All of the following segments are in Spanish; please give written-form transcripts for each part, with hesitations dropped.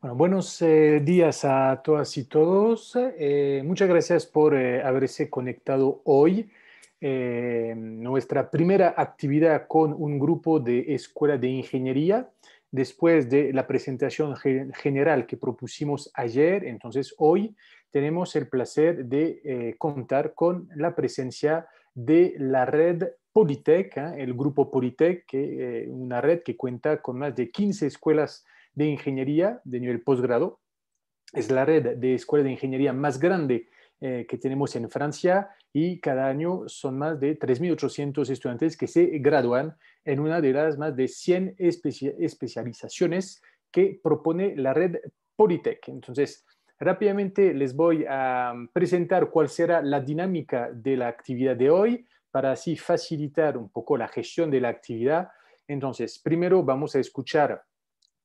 Bueno, buenos días a todas y todos. Muchas gracias por haberse conectado hoy. Nuestra primera actividad con un grupo de escuela de ingeniería, después de la presentación general que propusimos ayer. Entonces, hoy tenemos el placer de contar con la presencia de la red Polytech, el grupo Polytech, una red que cuenta con más de 15 escuelas de ingeniería de nivel posgrado. Es la red de escuelas de ingeniería más grande que tenemos en Francia y cada año son más de 3.800 estudiantes que se gradúan en una de las más de 100 especializaciones que propone la red Polytech. Entonces, rápidamente les voy a presentar cuál será la dinámica de la actividad de hoy para así facilitar un poco la gestión de la actividad. Entonces, primero vamos a escuchar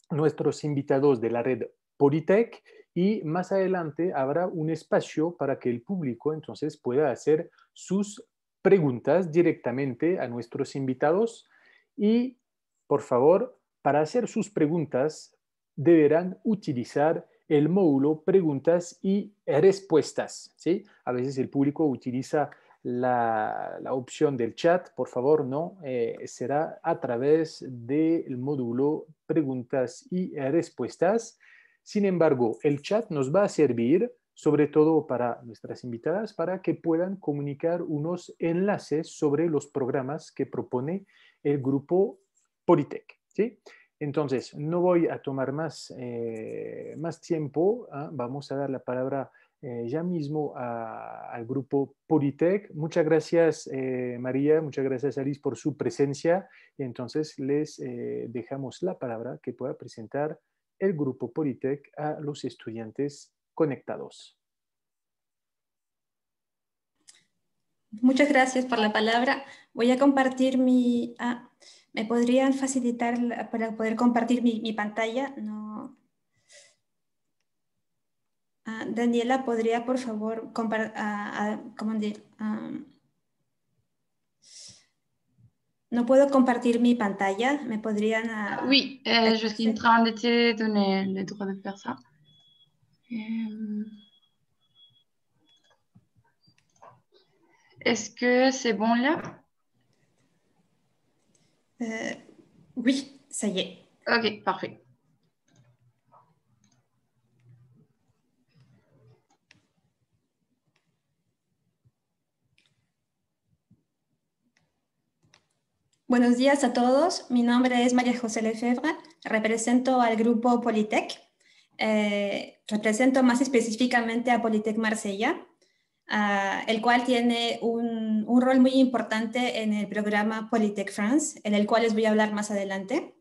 nuestros invitados de la red Polytech y más adelante habrá un espacio para que el público entonces pueda hacer sus preguntas directamente a nuestros invitados y, por favor, para hacer sus preguntas deberán utilizar el módulo preguntas y respuestas, ¿sí? A veces el público utiliza la opción del chat, por favor, no, será a través del módulo preguntas y respuestas. Sin embargo, el chat nos va a servir, sobre todo para nuestras invitadas, para que puedan comunicar unos enlaces sobre los programas que propone el grupo Polytech, ¿sí? Entonces, no voy a tomar más tiempo, ¿eh? Vamos a dar la palabra ya mismo al grupo Polytech. Muchas gracias, María, muchas gracias, Alice, por su presencia. Y entonces les dejamos la palabra que pueda presentar el grupo Polytech a los estudiantes conectados. Muchas gracias por la palabra. Voy a compartir mi... ¿me podrían facilitar para poder compartir mi pantalla? No. Daniela, ¿podría por favor no puedo compartir mi pantalla? ¿Me podrían...? Oui, je suis en train de te donner le droit de faire ça. Est-ce que c'est bon là? Oui, ça y est. Ok, parfait. Buenos días a todos. Mi nombre es María José Lefebvre. Represento al grupo Polytech. Represento más específicamente a Polytech Marsella, el cual tiene un rol muy importante en el programa Polytech France, en el cual les voy a hablar más adelante.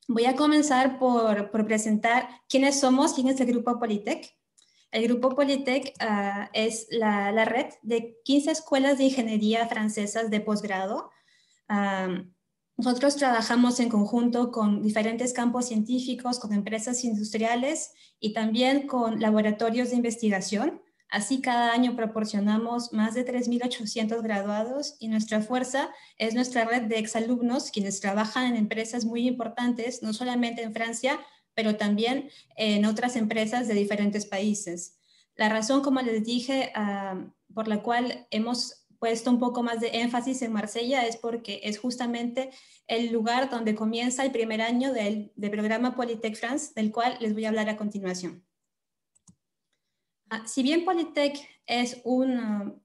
Voy a comenzar por presentar quiénes somos, quién es el grupo Polytech. El grupo Polytech es la red de 15 escuelas de ingeniería francesas de posgrado. Nosotros trabajamos en conjunto con diferentes campos científicos, con empresas industriales y también con laboratorios de investigación. Así, cada año proporcionamos más de 3.800 graduados y nuestra fuerza es nuestra red de exalumnos, quienes trabajan en empresas muy importantes, no solamente en Francia, pero también en otras empresas de diferentes países. La razón, como les dije, por la cual hemos puesto un poco más de énfasis en Marsella es porque es justamente el lugar donde comienza el primer año del programa Polytech France, del cual les voy a hablar a continuación. Si bien Polytech es una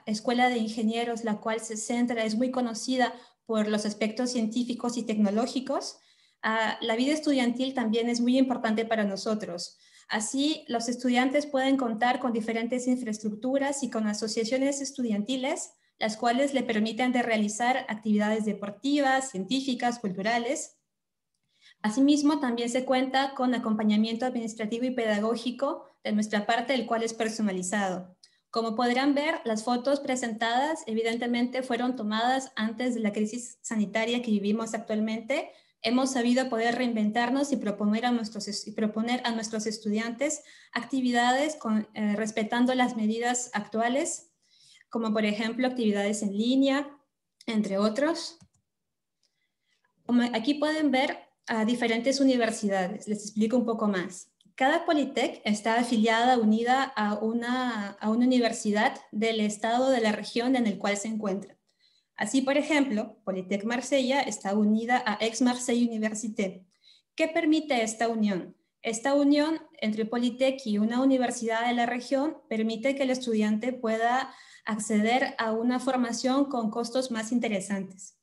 escuela de ingenieros la cual se centra, es muy conocida por los aspectos científicos y tecnológicos, la vida estudiantil también es muy importante para nosotros. Así, los estudiantes pueden contar con diferentes infraestructuras y con asociaciones estudiantiles, las cuales le permiten realizar actividades deportivas, científicas, culturales. Asimismo, también se cuenta con acompañamiento administrativo y pedagógico de nuestra parte, el cual es personalizado. Como podrán ver, las fotos presentadas evidentemente fueron tomadas antes de la crisis sanitaria que vivimos actualmente. Hemos sabido poder reinventarnos y proponer a nuestros estudiantes actividades respetando las medidas actuales, como por ejemplo actividades en línea, entre otros. Como aquí pueden ver, a diferentes universidades. Les explico un poco más. Cada Polytech está afiliada, unida a una universidad del estado de la región en el cual se encuentra. Así, por ejemplo, Polytech Marsella está unida a Aix-Marseille Université. ¿Qué permite esta unión? Esta unión entre Polytech y una universidad de la región permite que el estudiante pueda acceder a una formación con costos más interesantes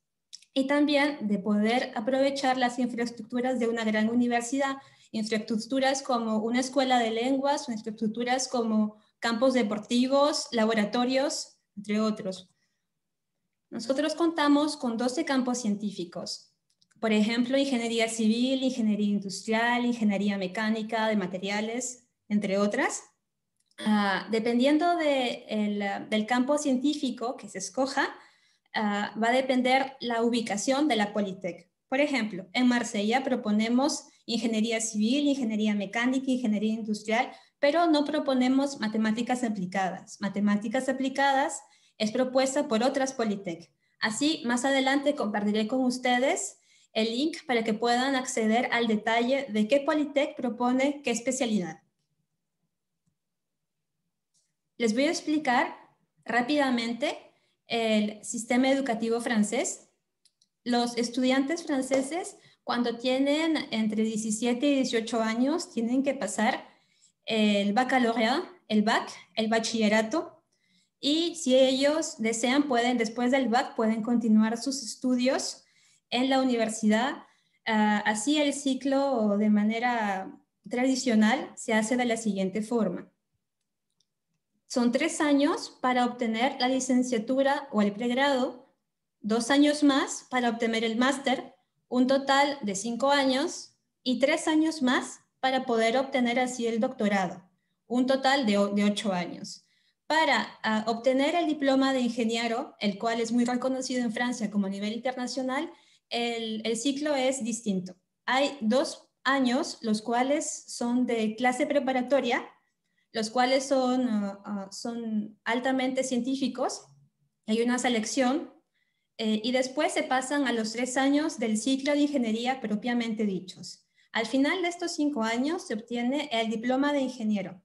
y también de poder aprovechar las infraestructuras de una gran universidad, infraestructuras como una escuela de lenguas, infraestructuras como campos deportivos, laboratorios, entre otros. Nosotros contamos con 12 campos científicos. Por ejemplo, ingeniería civil, ingeniería industrial, ingeniería mecánica, de materiales, entre otras. Dependiendo del campo científico que se escoja, va a depender la ubicación de la Polytech. Por ejemplo, en Marsella proponemos ingeniería civil, ingeniería mecánica, ingeniería industrial, pero no proponemos matemáticas aplicadas. Matemáticas aplicadas es propuesta por otras Polytech. Así, más adelante compartiré con ustedes el link para que puedan acceder al detalle de qué Polytech propone qué especialidad. Les voy a explicar rápidamente el sistema educativo francés. Los estudiantes franceses, cuando tienen entre 17 y 18 años, tienen que pasar el baccalaureat, el BAC, el bachillerato, y si ellos desean, después del BAC, pueden continuar sus estudios en la universidad. Así el ciclo de manera tradicional se hace de la siguiente forma. Son 3 años para obtener la licenciatura o el pregrado, 2 años más para obtener el máster, un total de 5 años, y 3 años más para poder obtener así el doctorado, un total de 8 años. Para obtener el diploma de ingeniero, el cual es muy reconocido en Francia como a nivel internacional, el ciclo es distinto. Hay 2 años, los cuales son de clase preparatoria, los cuales son altamente científicos. Hay una selección y después se pasan a los 3 años del ciclo de ingeniería propiamente dichos. Al final de estos 5 años se obtiene el diploma de ingeniero,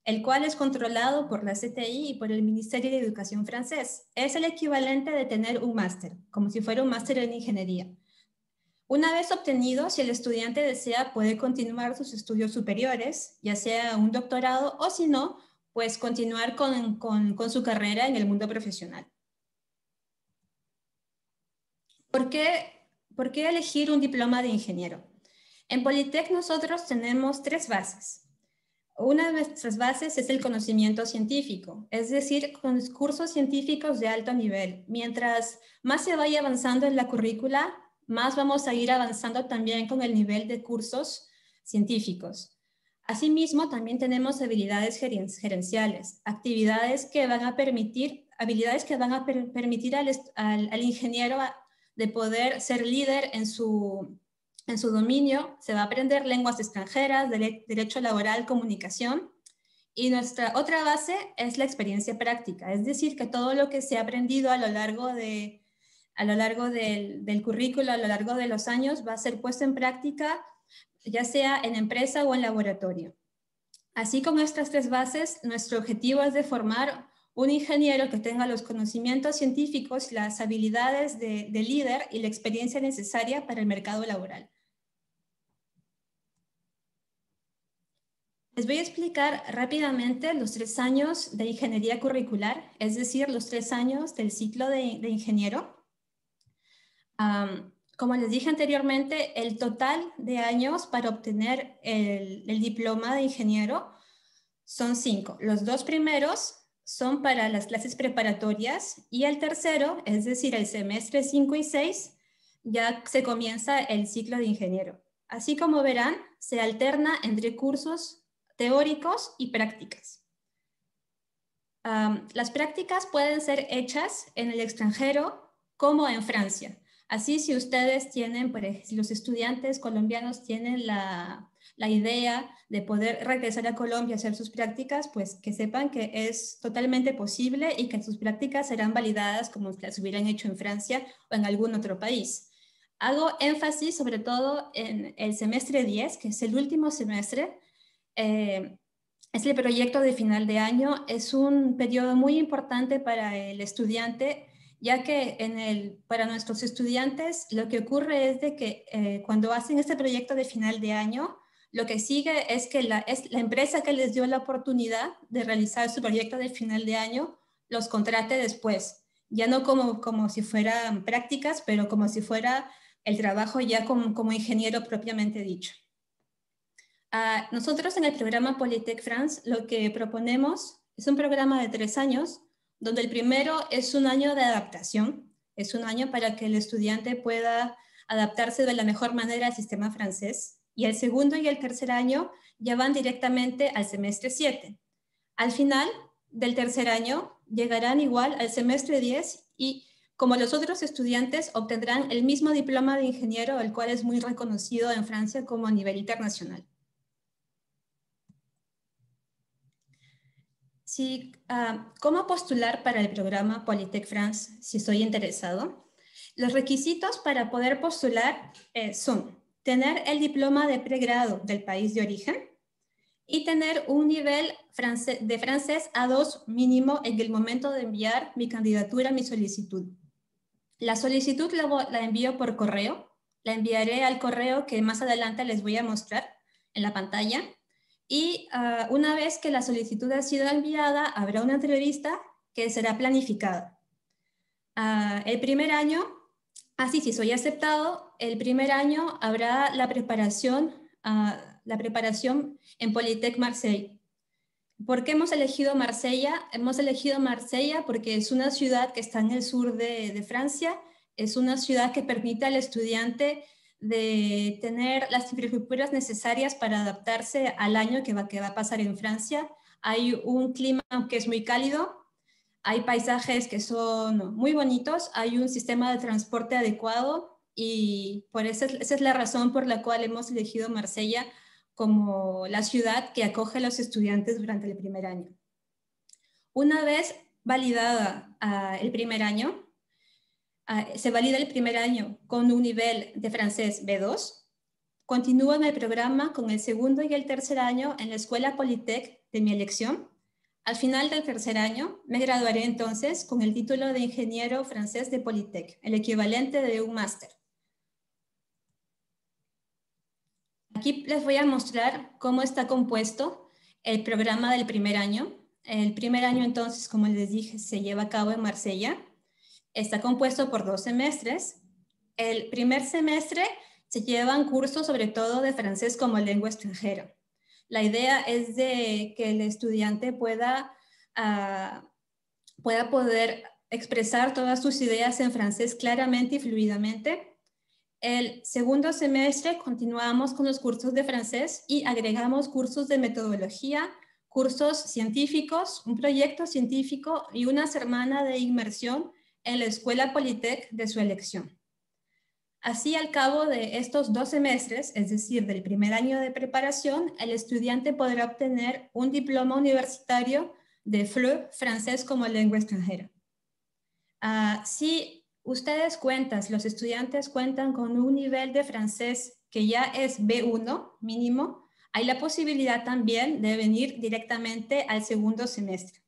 el cual es controlado por la CTI y por el Ministerio de Educación francés. Es el equivalente de tener un máster, como si fuera un máster en ingeniería. Una vez obtenido, si el estudiante desea, puede continuar sus estudios superiores, ya sea un doctorado o si no, pues continuar con su carrera en el mundo profesional. ¿Por qué elegir un diploma de ingeniero? En Polytech nosotros tenemos 3 bases. Una de nuestras bases es el conocimiento científico, es decir, con cursos científicos de alto nivel. Mientras más se vaya avanzando en la currícula, más vamos a ir avanzando también con el nivel de cursos científicos. Asimismo, también tenemos habilidades gerenciales, habilidades que van a permitir al ingeniero de poder ser líder en su dominio. Se va a aprender lenguas extranjeras, derecho laboral, comunicación. Y nuestra otra base es la experiencia práctica, es decir, que todo lo que se ha aprendido a lo largo del currículo, a lo largo de los años, va a ser puesto en práctica, ya sea en empresa o en laboratorio. Así, con estas 3 bases, nuestro objetivo es de formar un ingeniero que tenga los conocimientos científicos, las habilidades de líder y la experiencia necesaria para el mercado laboral. Les voy a explicar rápidamente los 3 años de ingeniería curricular, es decir, los 3 años del ciclo de ingeniero. Como les dije anteriormente, el total de años para obtener el diploma de ingeniero son 5. Los 2 primeros son para las clases preparatorias y el tercero, es decir, el semestre 5 y 6, ya se comienza el ciclo de ingeniero. Así como verán, se alterna entre cursos teóricos y prácticas. Las prácticas pueden ser hechas en el extranjero como en Francia. Así, si ustedes tienen, si los estudiantes colombianos tienen la idea de poder regresar a Colombia a hacer sus prácticas, pues que sepan que es totalmente posible y que sus prácticas serán validadas como las hubieran hecho en Francia o en algún otro país. Hago énfasis sobre todo en el semestre 10, que es el último semestre. Es el proyecto de final de año. Es un periodo muy importante para el estudiante, ya que para nuestros estudiantes lo que ocurre es de que cuando hacen este proyecto de final de año, lo que sigue es que la empresa que les dio la oportunidad de realizar su proyecto de final de año los contrate después. Ya no como si fueran prácticas, pero como si fuera el trabajo ya como ingeniero propiamente dicho. Nosotros en el programa Polytech France lo que proponemos es un programa de 3 años, donde el primero es un año de adaptación, es un año para que el estudiante pueda adaptarse de la mejor manera al sistema francés, y el segundo y el tercer año ya van directamente al semestre 7. Al final del tercer año llegarán igual al semestre 10 y como los otros estudiantes obtendrán el mismo diploma de ingeniero, el cual es muy reconocido en Francia como a nivel internacional. Sí, ¿cómo postular para el programa Polytech France si estoy interesado? Los requisitos para poder postular son tener el diploma de pregrado del país de origen y tener un nivel de francés A2 mínimo en el momento de enviar mi candidatura, mi solicitud. La solicitud la envío por correo, la enviaré al correo que más adelante les voy a mostrar en la pantalla. Y una vez que la solicitud ha sido enviada, habrá una entrevista que será planificada. El primer año, si soy aceptado, el primer año habrá la preparación en Polytech Marseille. ¿Por qué hemos elegido Marsella? Hemos elegido Marsella porque es una ciudad que está en el sur de Francia, es una ciudad que permite al estudiante de tener las infraestructuras necesarias para adaptarse al año que va a pasar en Francia. Hay un clima que es muy cálido, hay paisajes que son muy bonitos, hay un sistema de transporte adecuado y por esa es la razón por la cual hemos elegido Marsella como la ciudad que acoge a los estudiantes durante el primer año. Una vez validada el primer año, se valida el primer año con un nivel de francés B2, continúo en el programa con el segundo y el tercer año en la Escuela Polytech de mi elección. Al final del tercer año me graduaré entonces con el título de ingeniero francés de Polytech, el equivalente de un máster. Aquí les voy a mostrar cómo está compuesto el programa del primer año. El primer año entonces, como les dije, se lleva a cabo en Marsella. Está compuesto por 2 semestres. El primer semestre se llevan cursos sobre todo de francés como lengua extranjera. La idea es de que el estudiante pueda poder expresar todas sus ideas en francés claramente y fluidamente. El segundo semestre continuamos con los cursos de francés y agregamos cursos de metodología, cursos científicos, un proyecto científico y una semana de inmersión en la Escuela Polytech de su elección. Así, al cabo de estos 2 semestres, es decir, del primer año de preparación, el estudiante podrá obtener un diploma universitario de FLE, francés como lengua extranjera. Si ustedes los estudiantes cuentan con un nivel de francés que ya es B1 mínimo, hay la posibilidad también de venir directamente al segundo semestre.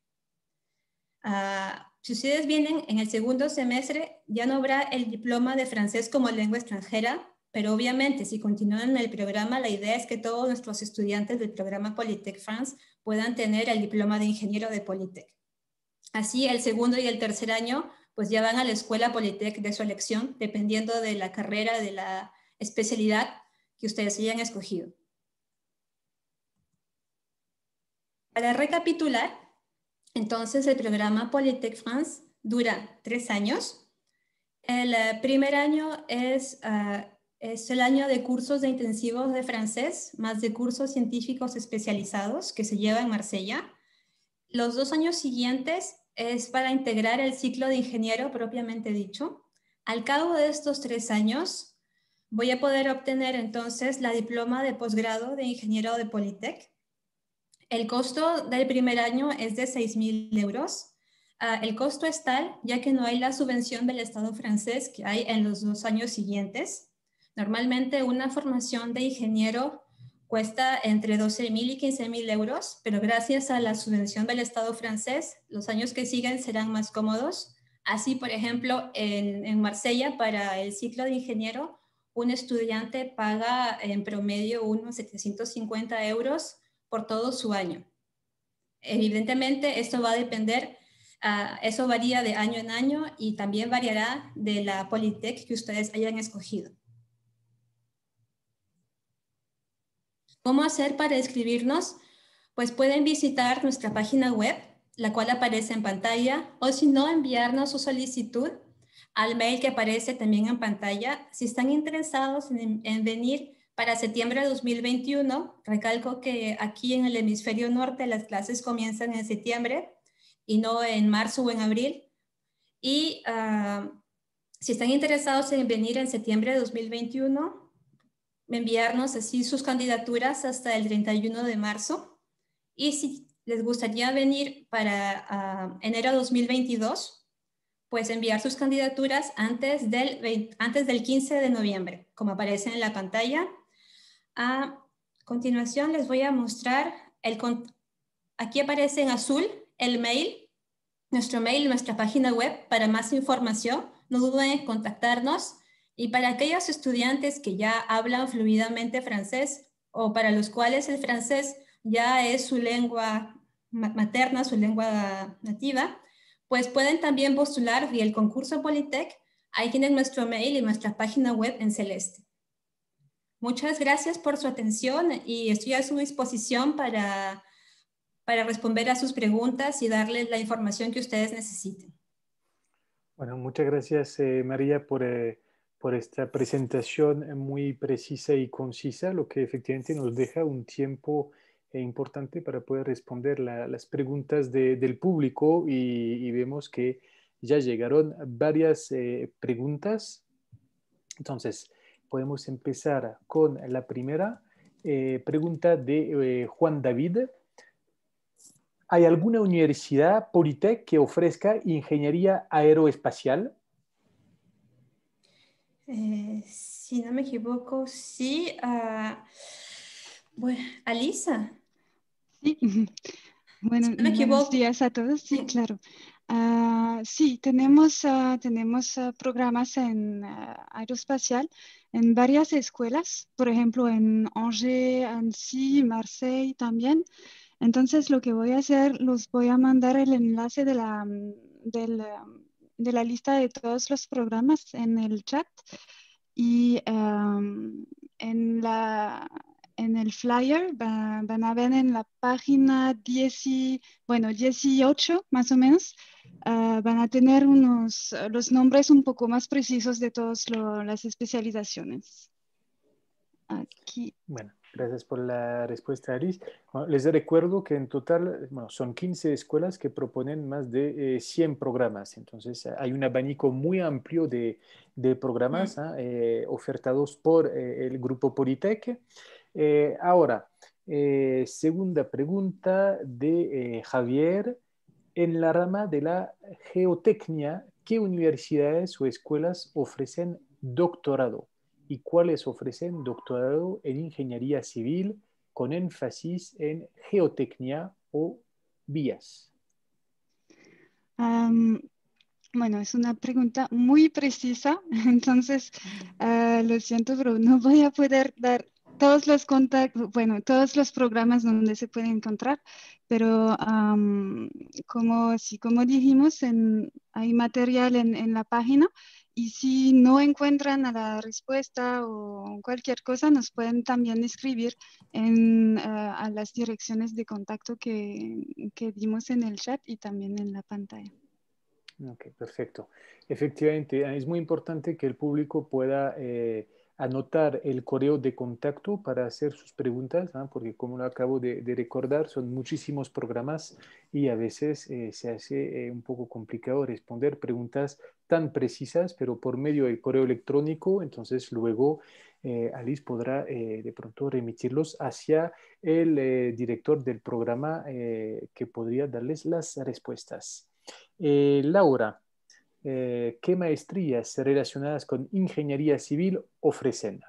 Si ustedes vienen en el segundo semestre, ya no habrá el diploma de francés como lengua extranjera, pero obviamente si continúan en el programa, la idea es que todos nuestros estudiantes del programa Polytech France puedan tener el diploma de ingeniero de Polytech. Así, el segundo y el tercer año pues ya van a la Escuela Polytech de su elección, dependiendo de la carrera, de la especialidad que ustedes hayan escogido. Para recapitular, entonces el programa Polytech France dura 3 años. El primer año es el año de cursos de intensivos de francés, más de cursos científicos especializados que se lleva en Marsella. Los 2 años siguientes es para integrar el ciclo de ingeniero propiamente dicho. Al cabo de estos 3 años, voy a poder obtener entonces la diploma de posgrado de ingeniero de Polytech. El costo del primer año es de 6.000 euros. El costo es tal, ya que no hay la subvención del Estado francés que hay en los 2 años siguientes. Normalmente una formación de ingeniero cuesta entre 12.000 y 15.000 euros, pero gracias a la subvención del Estado francés, los años que siguen serán más cómodos. Así, por ejemplo, en Marsella, para el ciclo de ingeniero, un estudiante paga en promedio unos 750 euros por todo su año. Evidentemente, esto va a depender, eso varía de año en año y también variará de la Polytech que ustedes hayan escogido. ¿Cómo hacer para inscribirnos? Pues pueden visitar nuestra página web, la cual aparece en pantalla, o si no, enviarnos su solicitud al mail que aparece también en pantalla. Si están interesados en venir para septiembre de 2021, recalco que aquí en el hemisferio norte las clases comienzan en septiembre y no en marzo o en abril. Y si están interesados en venir en septiembre de 2021, enviarnos así sus candidaturas hasta el 31 de marzo. Y si les gustaría venir para enero de 2022, pues enviar sus candidaturas antes del 15 de noviembre, como aparece en la pantalla. A continuación les voy a mostrar, aquí aparece en azul el mail, nuestro mail, nuestra página web para más información. No duden en contactarnos. Y para aquellos estudiantes que ya hablan fluidamente francés o para los cuales el francés ya es su lengua materna, su lengua nativa, pues pueden también postular vía el concurso Polytech. Ahí tienen nuestro mail y nuestra página web en celeste. Muchas gracias por su atención y estoy a su disposición para responder a sus preguntas y darles la información que ustedes necesiten. Bueno, muchas gracias María por esta presentación muy precisa y concisa, lo que efectivamente nos deja un tiempo importante para poder responder las preguntas del público y vemos que ya llegaron varias preguntas. Entonces, podemos empezar con la primera pregunta de Juan David. ¿Hay alguna universidad Polytech que ofrezca ingeniería aeroespacial? Si no me equivoco, sí. Bueno, Alisa. Sí, bueno, Si no me buenos equivoco. días a todos. Sí, Sí. claro. Sí, tenemos programas en aeroespacial en varias escuelas, por ejemplo, en Angers, Annecy, Marseille también. Entonces, lo que voy a hacer, los voy a mandar el enlace de la lista de todos los programas en el chat y en el flyer van a ver en la página 18 más o menos, van a tener los nombres un poco más precisos de todas las especializaciones. Aquí. Bueno, gracias por la respuesta, Alice. Bueno, les recuerdo que en total son 15 escuelas que proponen más de 100 programas. Entonces, hay un abanico muy amplio de programas ofertados por el Grupo Polytech. Ahora, segunda pregunta de Javier. En la rama de la geotecnia, ¿qué universidades o escuelas ofrecen doctorado? ¿Y cuáles ofrecen doctorado en ingeniería civil con énfasis en geotecnia o vías? Bueno, es una pregunta muy precisa, entonces lo siento, pero no voy a poder dar todos los contactos, bueno, todos los programas donde se puede encontrar, pero como dijimos, hay material en la página y si no encuentran a la respuesta o cualquier cosa, nos pueden también escribir a las direcciones de contacto que dimos en el chat y también en la pantalla. Ok, perfecto. Efectivamente, es muy importante que el público pueda anotar el correo de contacto para hacer sus preguntas, ¿no? Porque como lo acabo de recordar, son muchísimos programas y a veces se hace un poco complicado responder preguntas tan precisas, pero por medio del correo electrónico, entonces luego Alice podrá de pronto remitirlos hacia el director del programa que podría darles las respuestas. Laura, ¿qué maestrías relacionadas con ingeniería civil ofrecen?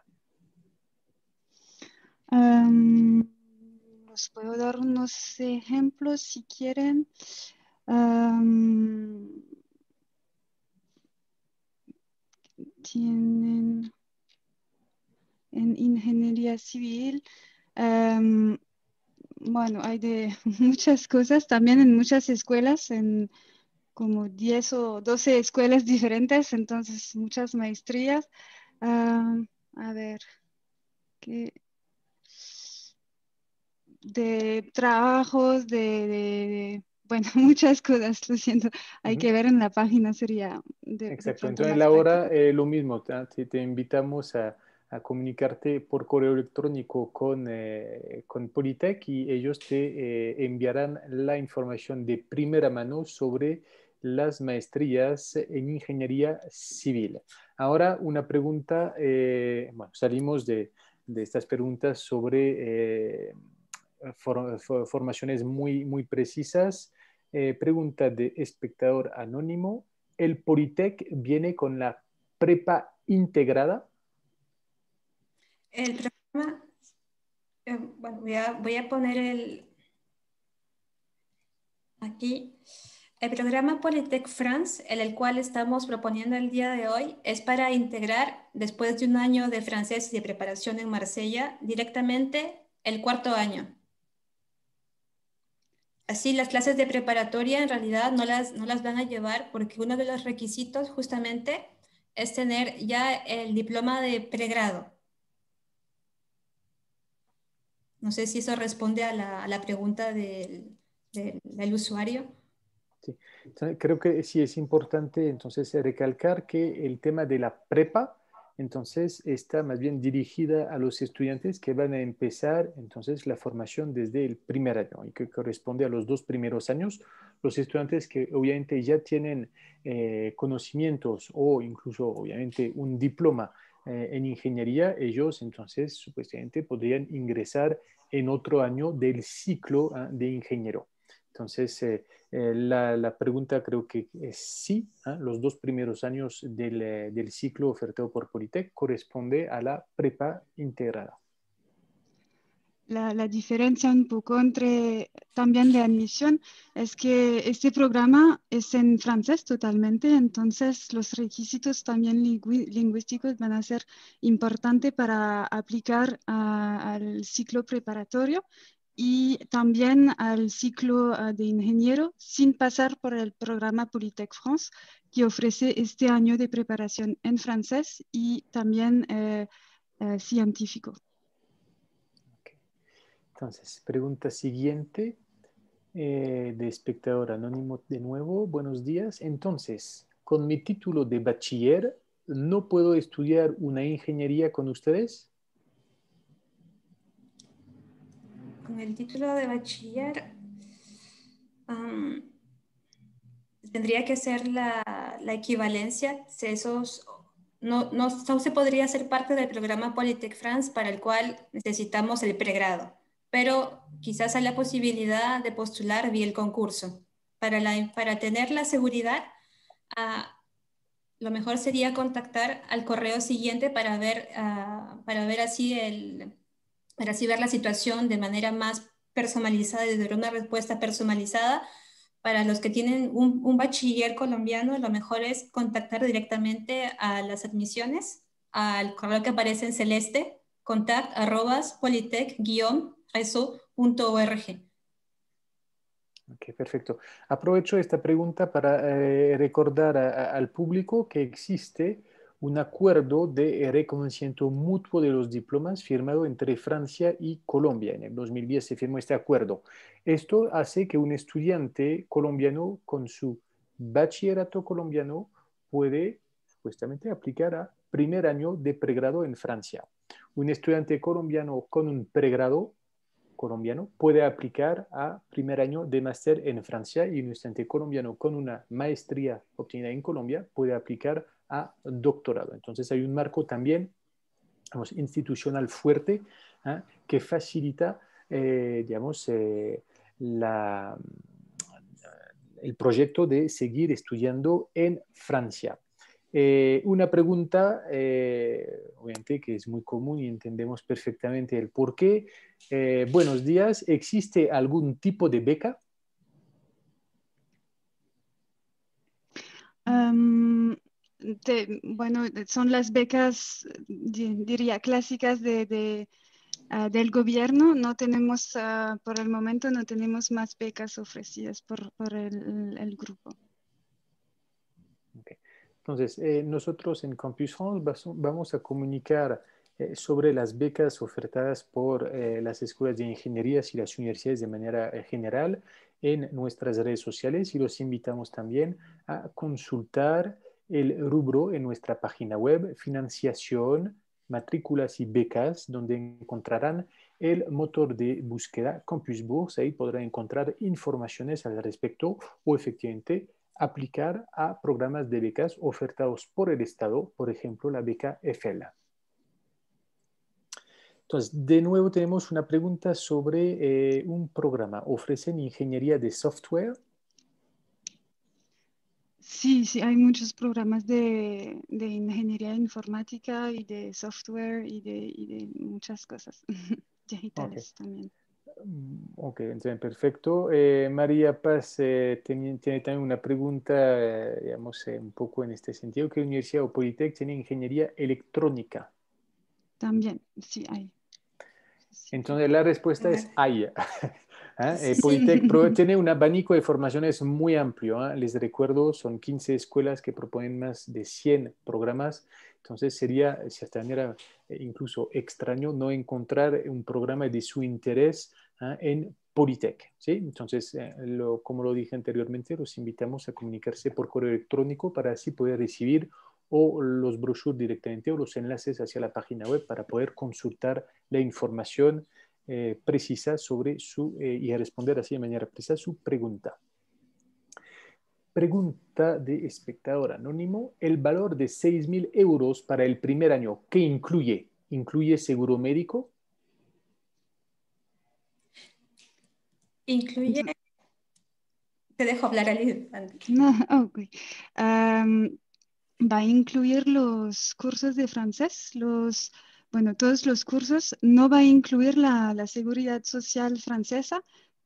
Os puedo dar unos ejemplos si quieren. Tienen en ingeniería civil, bueno, hay de muchas cosas, también en muchas escuelas, en como 10 o 12 escuelas diferentes, entonces muchas maestrías. A ver, ¿qué? De trabajos, bueno, muchas cosas, lo siento, hay que ver en la página, sería de Exacto, pronto entonces más Laura, práctico. lo mismo, te invitamos a comunicarte por correo electrónico con Politec y ellos te enviarán la información de primera mano sobre las maestrías en ingeniería civil. Ahora una pregunta, bueno, salimos de estas preguntas sobre formaciones muy precisas. Pregunta de espectador anónimo. ¿El Politec viene con la prepa integrada? El programa, bueno, voy a poner aquí. El programa Polytech France, el cual estamos proponiendo el día de hoy, es para integrar, después de un año de francés y de preparación en Marsella, directamente el cuarto año. Así, las clases de preparatoria en realidad no las van a llevar porque uno de los requisitos justamente es tener ya el diploma de pregrado. No sé si eso responde a la pregunta del usuario. Sí. Entonces, creo que sí es importante entonces recalcar que el tema de la prepa entonces está más bien dirigida a los estudiantes que van a empezar entonces la formación desde el primer año y que corresponde a los 2 primeros años. Los estudiantes que obviamente ya tienen conocimientos o incluso obviamente un diploma en ingeniería, ellos entonces supuestamente podrían ingresar en otro año del ciclo de ingeniero. Entonces, la pregunta creo que es sí, ¿eh? Los 2 primeros años del ciclo ofertado por Politec corresponde a la prepa integrada. La diferencia un poco entre también de admisión es que este programa es en francés totalmente, entonces los requisitos también lingüísticos van a ser importantes para aplicar al ciclo preparatorio y también al ciclo de ingeniero sin pasar por el programa Polytech France, que ofrece este año de preparación en francés y también científico. Okay. Entonces, pregunta siguiente de espectador anónimo de nuevo. Buenos días. Entonces, con mi título de bachiller, ¿no puedo estudiar una ingeniería con ustedes? Con el título de bachiller, tendría que ser la equivalencia. No se podría ser parte del programa Polytech France para el cual necesitamos el pregrado, pero quizás hay la posibilidad de postular vía el concurso. Para tener la seguridad, lo mejor sería contactar al correo siguiente para ver para así ver la situación de manera más personalizada y dar una respuesta personalizada. Para los que tienen un bachiller colombiano, lo mejor es contactar directamente a las admisiones, al correo que aparece en celeste, contact@politec-reso.org. Ok, perfecto. Aprovecho esta pregunta para recordar al público que existe un acuerdo de reconocimiento mutuo de los diplomas firmado entre Francia y Colombia. En el 2010 se firmó este acuerdo. Esto hace que un estudiante colombiano con su bachillerato colombiano puede supuestamente aplicar a primer año de pregrado en Francia. Un estudiante colombiano con un pregrado colombiano puede aplicar a primer año de máster en Francia y un estudiante colombiano con una maestría obtenida en Colombia puede aplicar a doctorado. Entonces hay un marco también, digamos, institucional fuerte que facilita, digamos, el proyecto de seguir estudiando en Francia. Una pregunta, obviamente, que es muy común y entendemos perfectamente el por qué. Buenos días, ¿existe algún tipo de beca? Bueno, son las becas, diría, clásicas del gobierno. No tenemos, por el momento, no tenemos más becas ofrecidas por el grupo. Okay. Entonces, nosotros en Campus France vamos a comunicar sobre las becas ofertadas por las escuelas de ingeniería y las universidades de manera general en nuestras redes sociales y los invitamos también a consultar el rubro en nuestra página web, financiación, matrículas y becas, donde encontrarán el motor de búsqueda Campus Bourse. Ahí podrán encontrar informaciones al respecto o efectivamente aplicar a programas de becas ofertados por el Estado, por ejemplo, la beca EFEL. Entonces, de nuevo tenemos una pregunta sobre un programa. ¿Ofrecen ingeniería de software? Sí, sí, hay muchos programas de ingeniería informática y de software y de muchas cosas digitales también. Ok, entonces, perfecto. María Paz tiene también una pregunta, digamos, un poco en este sentido. ¿Qué universidad o Politec tiene ingeniería electrónica? También, sí, hay. Sí. Entonces, la respuesta es hay. Sí. Politec tiene un abanico de formaciones muy amplio. Les recuerdo, son 15 escuelas que proponen más de 100 programas. Entonces, sería, de cierta manera, incluso extraño no encontrar un programa de su interés en Politec. ¿Sí? Entonces, como lo dije anteriormente, los invitamos a comunicarse por correo electrónico para así poder recibir o los brochures directamente o los enlaces hacia la página web para poder consultar la información precisa sobre y responder así de manera precisa su pregunta. Pregunta de espectador anónimo. El valor de 6.000 euros para el primer año, ¿qué incluye? ¿Incluye seguro médico? Incluye, te dejo hablar, Ali. No, ok. Va a incluir los cursos de francés, bueno, todos los cursos. No va a incluir la seguridad social francesa,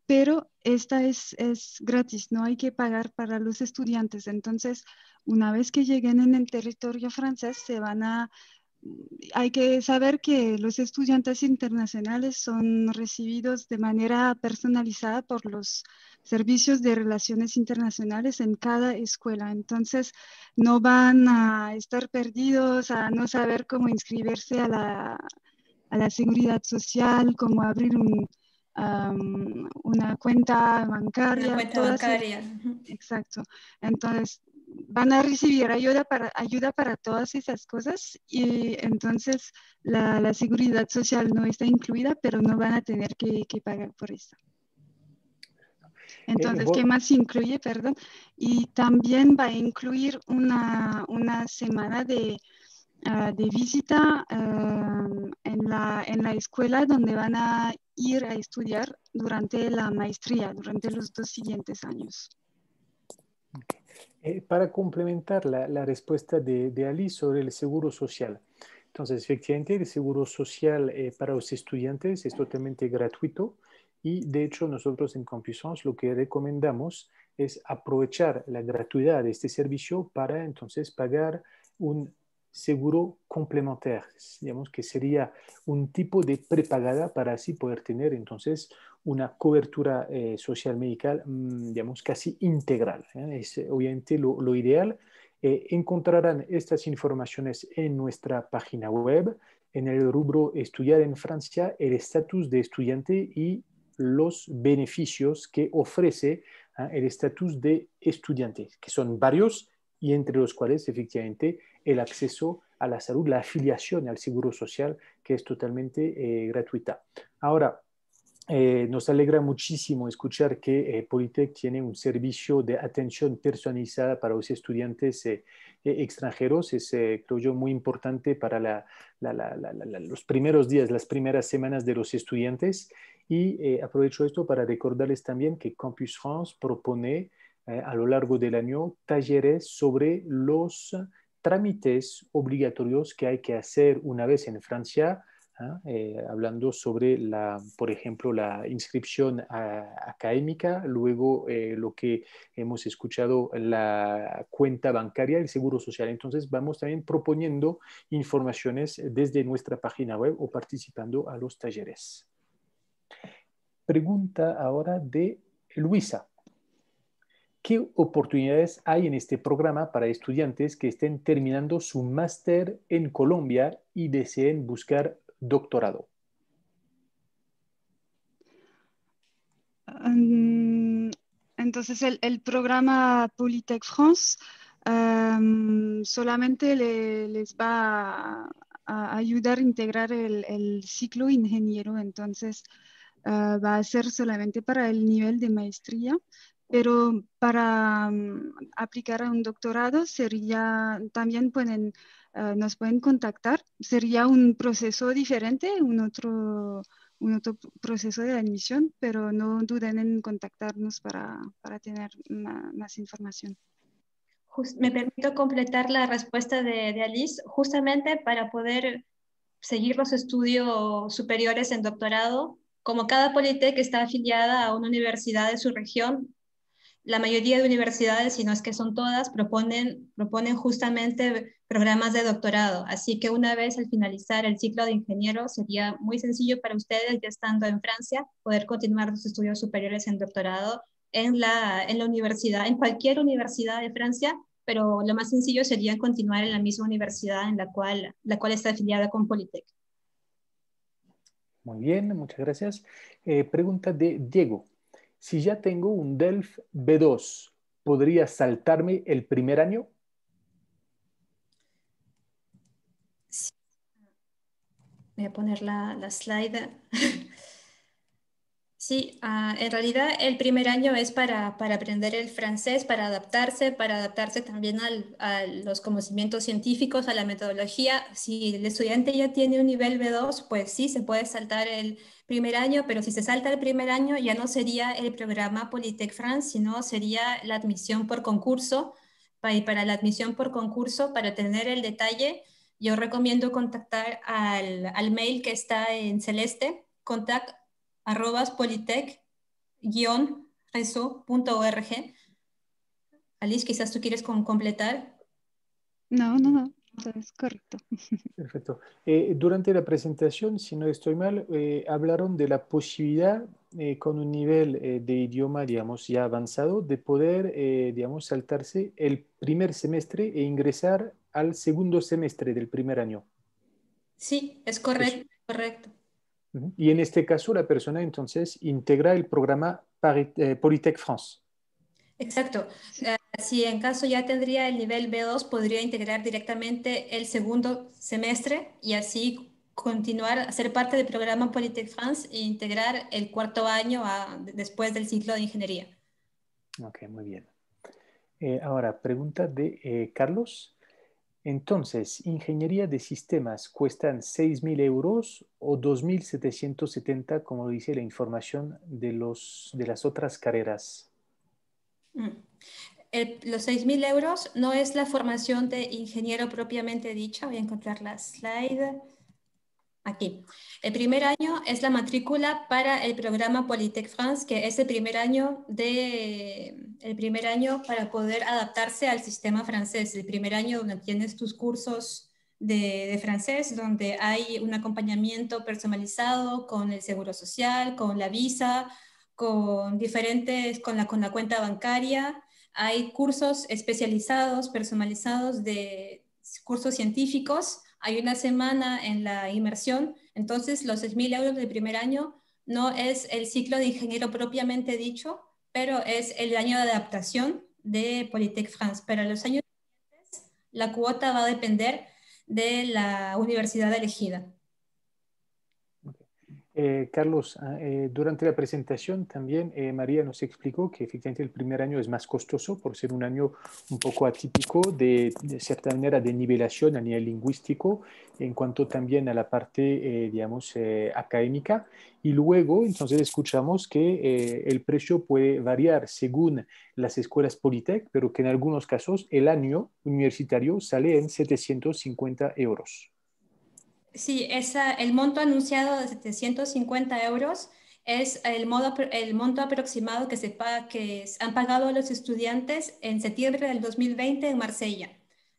pero esta es gratis, no hay que pagar para los estudiantes. Entonces, una vez que lleguen en el territorio francés, hay que saber que los estudiantes internacionales son recibidos de manera personalizada por los servicios de relaciones internacionales en cada escuela. Entonces, no van a estar perdidos, a no saber cómo inscribirse a la seguridad social, cómo abrir una cuenta bancaria. Una cuenta bancaria. Exacto. Entonces, van a recibir ayuda para todas esas cosas y entonces la seguridad social no está incluida, pero no van a tener que pagar por eso. Entonces, ¿qué más incluye? Perdón. Y también va a incluir una semana de visita en la escuela donde van a ir a estudiar durante la maestría, durante los 2 siguientes años. Para complementar la respuesta de Ali sobre el seguro social. Entonces, efectivamente, el seguro social para los estudiantes es totalmente gratuito y, de hecho, nosotros en Campus France lo que recomendamos es aprovechar la gratuidad de este servicio para, entonces, pagar un seguro complementario, digamos que sería un tipo de prepagada para así poder tener, entonces, una cobertura social médica, digamos, casi integral. Es obviamente lo ideal. Encontrarán estas informaciones en nuestra página web, en el rubro Estudiar en Francia, el estatus de estudiante y los beneficios que ofrece el estatus de estudiante, que son varios y entre los cuales efectivamente el acceso a la salud, la afiliación al seguro social, que es totalmente gratuita. Ahora, nos alegra muchísimo escuchar que Politec tiene un servicio de atención personalizada para los estudiantes extranjeros. Es, creo yo, muy importante para los primeros días, las primeras semanas de los estudiantes. Y aprovecho esto para recordarles también que Campus France propone a lo largo del año talleres sobre los trámites obligatorios que hay que hacer una vez en Francia, hablando sobre, por ejemplo, la inscripción académica, luego lo que hemos escuchado, la cuenta bancaria, el seguro social. Entonces vamos también proponiendo informaciones desde nuestra página web o participando a los talleres. Pregunta ahora de Luisa. ¿Qué oportunidades hay en este programa para estudiantes que estén terminando su máster en Colombia y deseen buscar doctorado? Entonces, el programa Polytech France solamente les va a ayudar a integrar el ciclo ingeniero. Entonces, va a ser solamente para el nivel de maestría, pero para aplicar a un doctorado también nos pueden contactar. Sería un proceso diferente, un otro proceso de admisión, pero no duden en contactarnos para tener más información. Me permito completar la respuesta de Alice, justamente para poder seguir los estudios superiores en doctorado. Como cada Polytech está afiliada a una universidad de su región, la mayoría de universidades, si no es que son todas, proponen justamente programas de doctorado. Así que una vez al finalizar el ciclo de ingeniero, sería muy sencillo para ustedes, ya estando en Francia, poder continuar sus estudios superiores en doctorado en la universidad, en cualquier universidad de Francia, pero lo más sencillo sería continuar en la misma universidad en la cual está afiliada con Polytech. Muy bien, muchas gracias. Pregunta de Diego. Si ya tengo un DELF B2, ¿podría saltarme el primer año? Sí. Voy a poner la slide. Sí, en realidad el primer año es para aprender el francés, para adaptarse también a los conocimientos científicos, a la metodología. Si el estudiante ya tiene un nivel B2, pues sí, se puede saltar el primer año, pero si se salta el primer año ya no sería el programa Polytech France, sino sería la admisión por concurso. Y para la admisión por concurso, para tener el detalle, yo recomiendo contactar al mail que está en celeste, contact@polytech-reso.org. Alice, quizás tú quieres completar. No, eso es correcto. Perfecto. Durante la presentación, si no estoy mal, hablaron de la posibilidad con un nivel de idioma, digamos, ya avanzado, de poder, digamos, saltarse el primer semestre e ingresar al segundo semestre del primer año. Sí, es Eso. correcto. Y en este caso, la persona entonces integra el programa Polytech France. Exacto. Si en caso ya tendría el nivel B2, podría integrar directamente el segundo semestre y así continuar a ser parte del programa Polytech France e integrar el cuarto año después del ciclo de ingeniería. Ok, muy bien. Ahora, pregunta de Carlos. Entonces, ingeniería de sistemas cuestan 6.000 euros o 2.770, como dice la información de las otras carreras. Los 6.000 euros no es la formación de ingeniero propiamente dicha. Voy a encontrar la slide. Aquí. El primer año es la matrícula para el programa Polytech France, que es el primer año para poder adaptarse al sistema francés. El primer año donde tienes tus cursos de francés, donde hay un acompañamiento personalizado con el seguro social, con la visa, con la cuenta bancaria. Hay cursos especializados, personalizados de cursos científicos. Hay una semana en la inmersión, entonces los 6.000 euros del primer año no es el ciclo de ingeniero propiamente dicho, pero es el año de adaptación de Polytech France. Para los años siguientes, la cuota va a depender de la universidad elegida. Okay. Carlos, durante la presentación también María nos explicó que efectivamente el primer año es más costoso por ser un año un poco atípico de cierta manera de nivelación a nivel lingüístico en cuanto también a la parte, digamos, académica. Y luego entonces escuchamos que el precio puede variar según las escuelas Polytech, pero que en algunos casos el año universitario sale en 750 euros. Sí, el monto anunciado de 750 euros es el monto aproximado que se paga, han pagado los estudiantes en septiembre del 2020 en Marsella.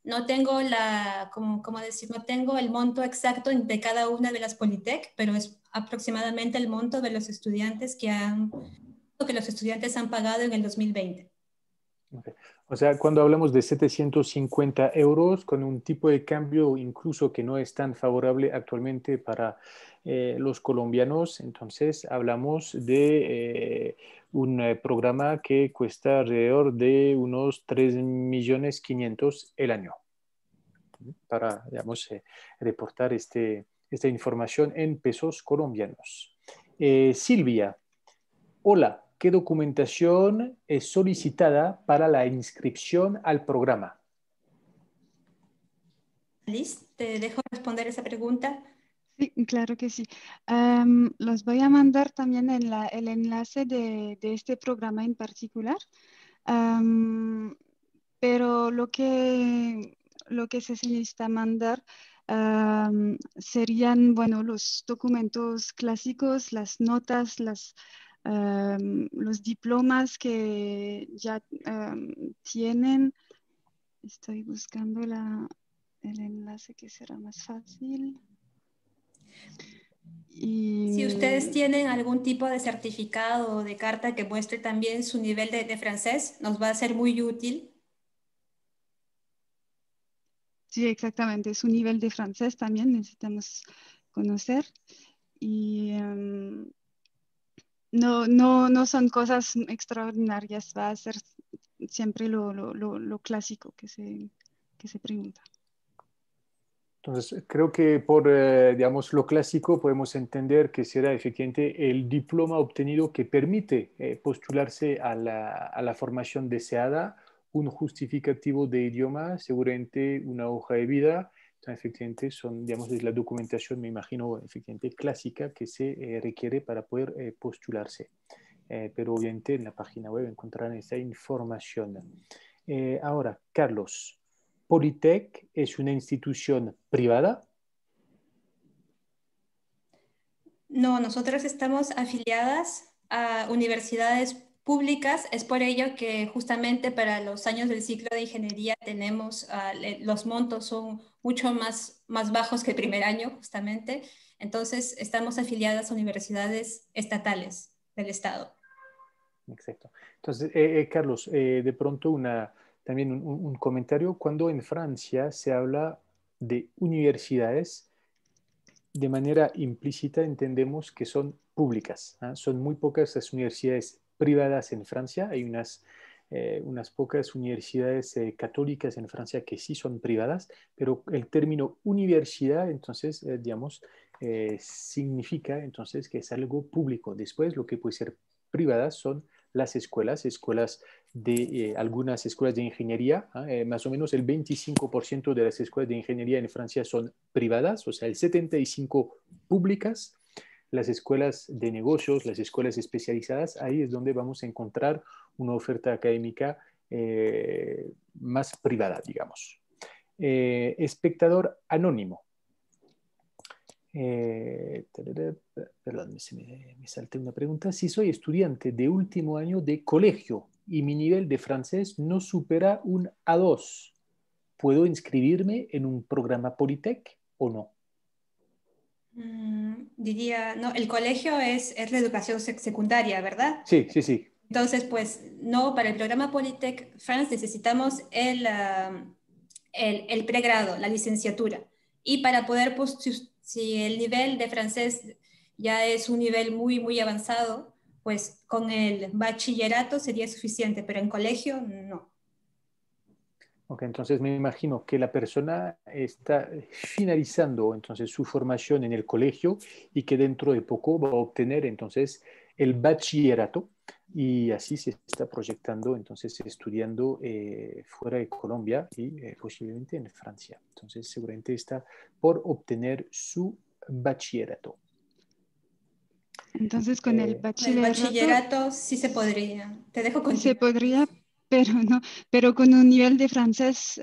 No tengo no tengo el monto exacto de cada una de las Polytech, pero es aproximadamente el monto de los estudiantes que los estudiantes han pagado en el 2020. Okay. O sea, cuando hablamos de 750 euros con un tipo de cambio incluso que no es tan favorable actualmente para los colombianos, entonces hablamos de un programa que cuesta alrededor de unos 3.500.000 el año para, digamos, reportar esta información en pesos colombianos. Silvia, hola, ¿qué documentación es solicitada para la inscripción al programa? Liz, te dejo responder esa pregunta. Sí, claro que sí. Los voy a mandar también el enlace de este programa en particular. Pero lo que se necesita mandar serían, bueno, los documentos clásicos, las notas, los diplomas que ya tienen. Estoy buscando el enlace que será más fácil. Si ustedes tienen algún tipo de certificado o de carta que muestre también su nivel de francés, nos va a ser muy útil. Sí, exactamente. Su nivel de francés también necesitamos conocer. Y no son cosas extraordinarias, va a ser siempre lo clásico que se pregunta. Entonces, creo que por, digamos, lo clásico podemos entender que será efectivamente el diploma obtenido que permite postularse a la formación deseada, un justificativo de idioma, seguramente una hoja de vida. Entonces, efectivamente, son, digamos, es la documentación, me imagino, efectivamente clásica que se requiere para poder postularse. Pero obviamente en la página web encontrarán esa información. Ahora, Carlos. Polytech es una institución privada. No, nosotros estamos afiliadas a universidades públicas. Es por ello que justamente para los años del ciclo de ingeniería tenemos, los montos son mucho más bajos que el primer año, justamente. Entonces, estamos afiliadas a universidades estatales del Estado. Exacto. Entonces, Carlos, de pronto también un comentario. Cuando en Francia se habla de universidades, de manera implícita entendemos que son públicas. ¿Ah? Son muy pocas las universidades privadas en Francia. Hay unas pocas universidades católicas en Francia que sí son privadas, pero el término universidad, entonces, digamos, significa entonces que es algo público. Después, lo que puede ser privadas son las escuelas de algunas escuelas de ingeniería, más o menos el 25% de las escuelas de ingeniería en Francia son privadas, o sea, el 75% públicas. Las escuelas de negocios, las escuelas especializadas, ahí es donde vamos a encontrar una oferta académica más privada, digamos. Espectador anónimo. Perdón, me salté una pregunta. Si soy estudiante de último año de colegio y mi nivel de francés no supera un A2, ¿puedo inscribirme en un programa Polytech o no? Diría, no, el colegio es la educación secundaria, ¿verdad? Sí, sí, sí. Entonces, pues no, para el programa Polytech France necesitamos el pregrado, la licenciatura. Y para poder, pues, si el nivel de francés ya es un nivel muy avanzado, pues con el bachillerato sería suficiente, pero en colegio no. Ok, entonces me imagino que la persona está finalizando entonces su formación en el colegio y que dentro de poco va a obtener entonces el bachillerato y así se está proyectando entonces estudiando fuera de Colombia y posiblemente en Francia. Entonces seguramente está por obtener su bachillerato. Entonces, con el Con el bachillerato bachillerato sí se podría. Te dejo se continuar. podría, pero no, pero con un nivel de francés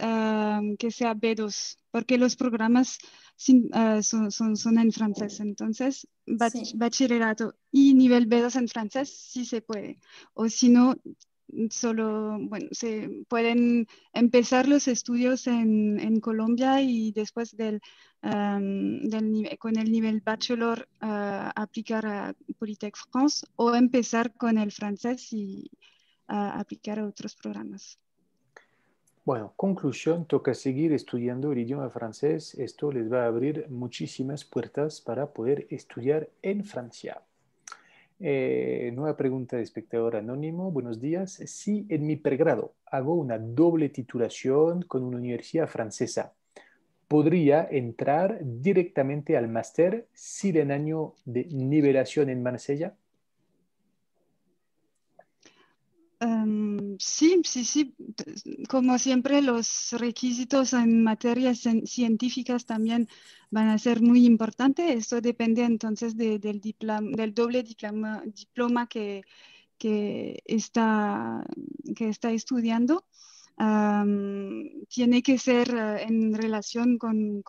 que sea B2, porque los programas son en francés. Entonces, Sí. bachillerato y nivel B2 en francés sí se puede. O si no, solo, bueno, se pueden empezar los estudios en Colombia y después con el nivel bachelor aplicar a Polytech France o empezar con el francés y aplicar a otros programas. Bueno, conclusión, toca seguir estudiando el idioma francés. Esto les va a abrir muchísimas puertas para poder estudiar en Francia. Nueva pregunta de espectador anónimo. Buenos días. Si en mi pregrado hago una doble titulación con una universidad francesa, ¿podría entrar directamente al máster sin el año de nivelación en Marsella? Sí, sí, sí. Como siempre, los requisitos en materias científicas también van a ser muy importantes. Esto depende entonces del doble diploma que está estudiando. Tiene que ser en relación con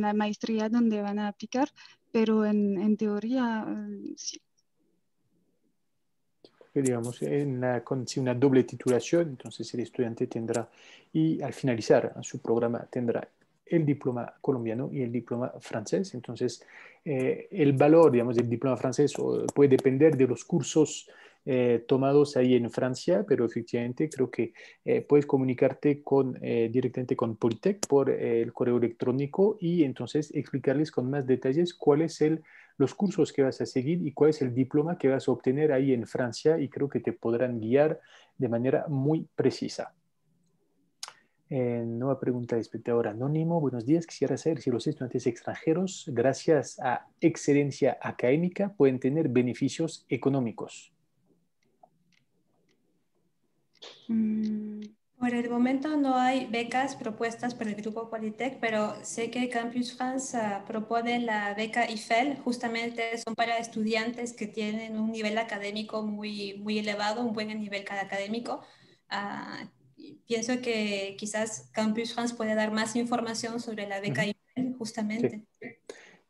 la maestría donde van a aplicar, pero en teoría, sí. Que digamos, si una doble titulación, entonces el estudiante tendrá, y al finalizar su programa tendrá el diploma colombiano y el diploma francés. Entonces, el valor, digamos, del diploma francés puede depender de los cursos tomados ahí en Francia, pero efectivamente creo que puedes comunicarte directamente con Polytech por el correo electrónico y entonces explicarles con más detalles cuál es los cursos que vas a seguir y cuál es el diploma que vas a obtener ahí en Francia y creo que te podrán guiar de manera muy precisa. Nueva pregunta de espectador anónimo. Buenos días. Quisiera saber si los estudiantes extranjeros, gracias a excelencia académica, pueden tener beneficios económicos. Por el momento no hay becas propuestas por el Grupo Polytech, pero sé que Campus France propone la beca IFEL. Justamente son para estudiantes que tienen un nivel académico muy, muy elevado, un buen nivel académico. Pienso que quizás Campus France puede dar más información sobre la beca IFEL, justamente. Sí.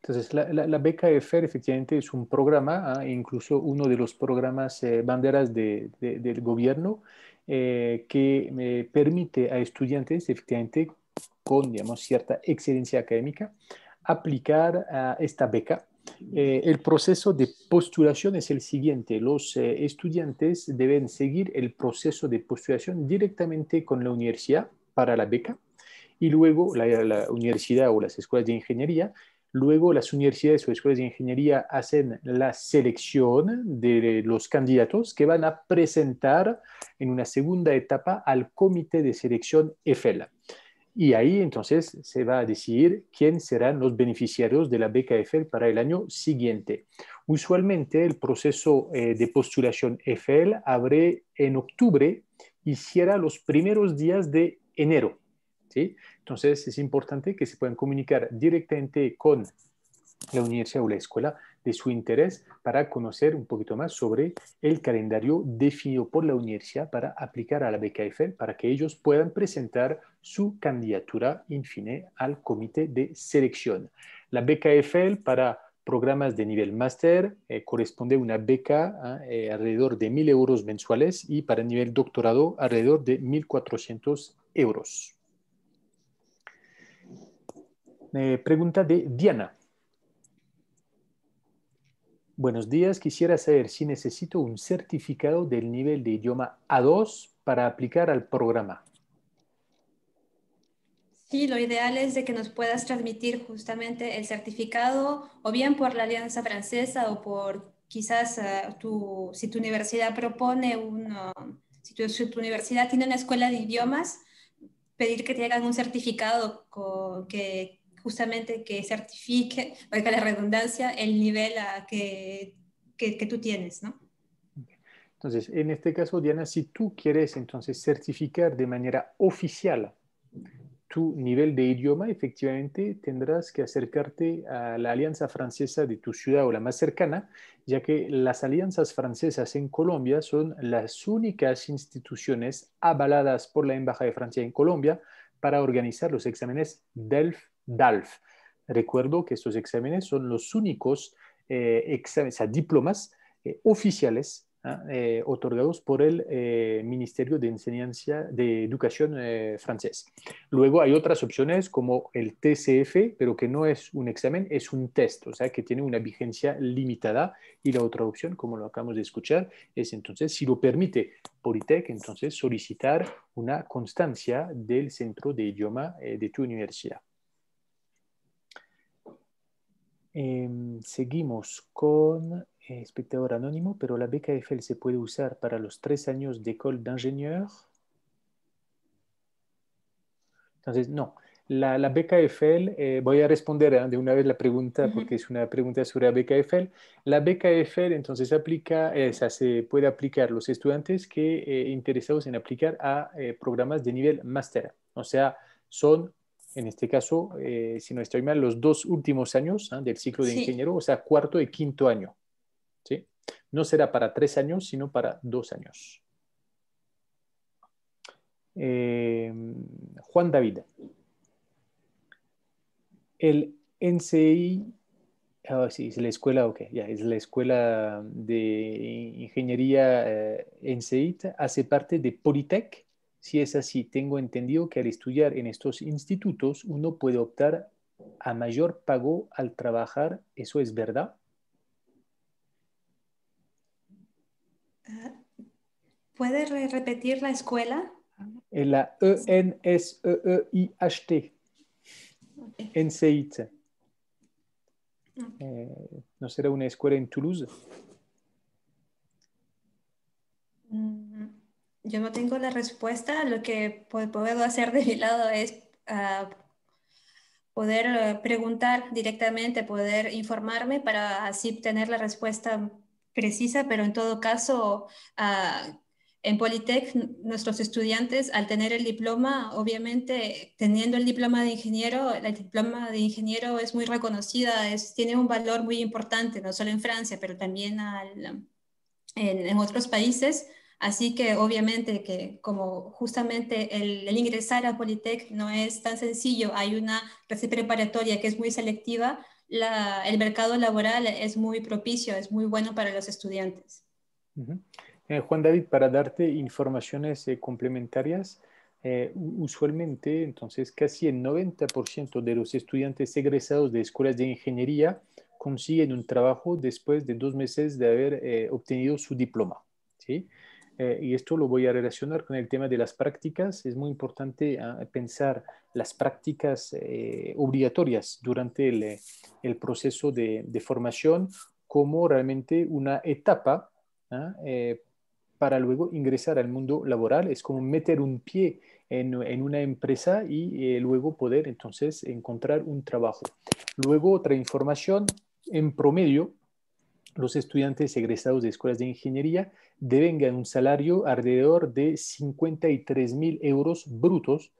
Entonces, la beca EFER efectivamente es un programa, incluso uno de los programas banderas del gobierno, que permite a estudiantes, efectivamente, con, digamos, cierta excelencia académica, aplicar a esta beca. El proceso de postulación es el siguiente. Los estudiantes deben seguir el proceso de postulación directamente con la universidad para la beca y luego la universidad o las escuelas de ingeniería. Luego las universidades o escuelas de ingeniería hacen la selección de los candidatos que van a presentar en una segunda etapa al comité de selección EFEL. Y ahí entonces se va a decidir quién serán los beneficiarios de la beca EFEL para el año siguiente. Usualmente el proceso de postulación EFEL abre en octubre y cierra los primeros días de enero. ¿Sí? Entonces es importante que se puedan comunicar directamente con la universidad o la escuela de su interés para conocer un poquito más sobre el calendario definido por la universidad para aplicar a la beca EFEL para que ellos puedan presentar su candidatura, en fin, al comité de selección. La beca EFEL para programas de nivel máster corresponde a una beca alrededor de 1.000 euros mensuales y para nivel doctorado alrededor de 1.400 euros. Pregunta de Diana. Buenos días, quisiera saber si necesito un certificado del nivel de idioma A2 para aplicar al programa. Sí, lo ideal es de que nos puedas transmitir justamente el certificado o bien por la Alianza Francesa o por quizás si tu universidad propone si tu universidad tiene una escuela de idiomas, pedir que te hagan un certificado que justamente que certifique, valga la redundancia, el nivel que tú tienes, ¿no? Entonces, en este caso, Diana, si tú quieres entonces certificar de manera oficial tu nivel de idioma, efectivamente tendrás que acercarte a la alianza francesa de tu ciudad o la más cercana, ya que las alianzas francesas en Colombia son las únicas instituciones avaladas por la Embajada de Francia en Colombia para organizar los exámenes DELF-DALF. Recuerdo que estos exámenes son los únicos exámenes, o sea, diplomas oficiales otorgados por el Ministerio de Enseñanza de Educación francés. Luego hay otras opciones como el TCF, pero que no es un examen, es un test, o sea que tiene una vigencia limitada. Y la otra opción, como lo acabamos de escuchar, es entonces, si lo permite Politec, entonces solicitar una constancia del centro de idioma de tu universidad. Seguimos con espectador anónimo, pero la beca EFL se puede usar para los 3 años de école d'ingénieur. Entonces, no. La beca EFL, voy a responder de una vez la pregunta porque es una pregunta sobre la beca EFL. La beca EFL entonces aplica, se puede aplicar a los estudiantes que interesados en aplicar a programas de nivel máster. O sea, son, en este caso, si no estoy mal, los 2 últimos años del ciclo de Sí. ingeniero, o sea, cuarto y quinto año. ¿Sí? No será para 3 años, sino para 2 años. Juan David. El NCI, sí, es la escuela, ok, ya, es la escuela de ingeniería NCI, hace parte de Politec. Si es así, tengo entendido que al estudiar en estos institutos uno puede optar a mayor pago al trabajar. ¿Eso es verdad? ¿Puede repetir la escuela? La ENSEEIHT, Okay. NCIT. ¿No será una escuela en Toulouse? Yo no tengo la respuesta. Lo que puedo hacer de mi lado es poder preguntar directamente, poder informarme para así tener la respuesta precisa, pero en todo caso, en Politec, nuestros estudiantes, al tener el diploma, obviamente, teniendo el diploma de ingeniero es muy reconocida, tiene un valor muy importante, no solo en Francia, pero también en otros países. Así que obviamente que como justamente el ingresar a Politec no es tan sencillo, hay una clase preparatoria que es muy selectiva, el mercado laboral es muy propicio, es muy bueno para los estudiantes. Juan David, para darte informaciones complementarias, usualmente, entonces, casi el 90% de los estudiantes egresados de escuelas de ingeniería consiguen un trabajo después de 2 meses de haber obtenido su diploma, ¿sí? Y esto lo voy a relacionar con el tema de las prácticas. Es muy importante pensar las prácticas obligatorias durante el proceso de formación como realmente una etapa para luego ingresar al mundo laboral. Es como meter un pie en una empresa y luego poder entonces encontrar un trabajo. Luego, otra información, en promedio, los estudiantes egresados de escuelas de ingeniería deben ganar un salario alrededor de 53.000 euros brutos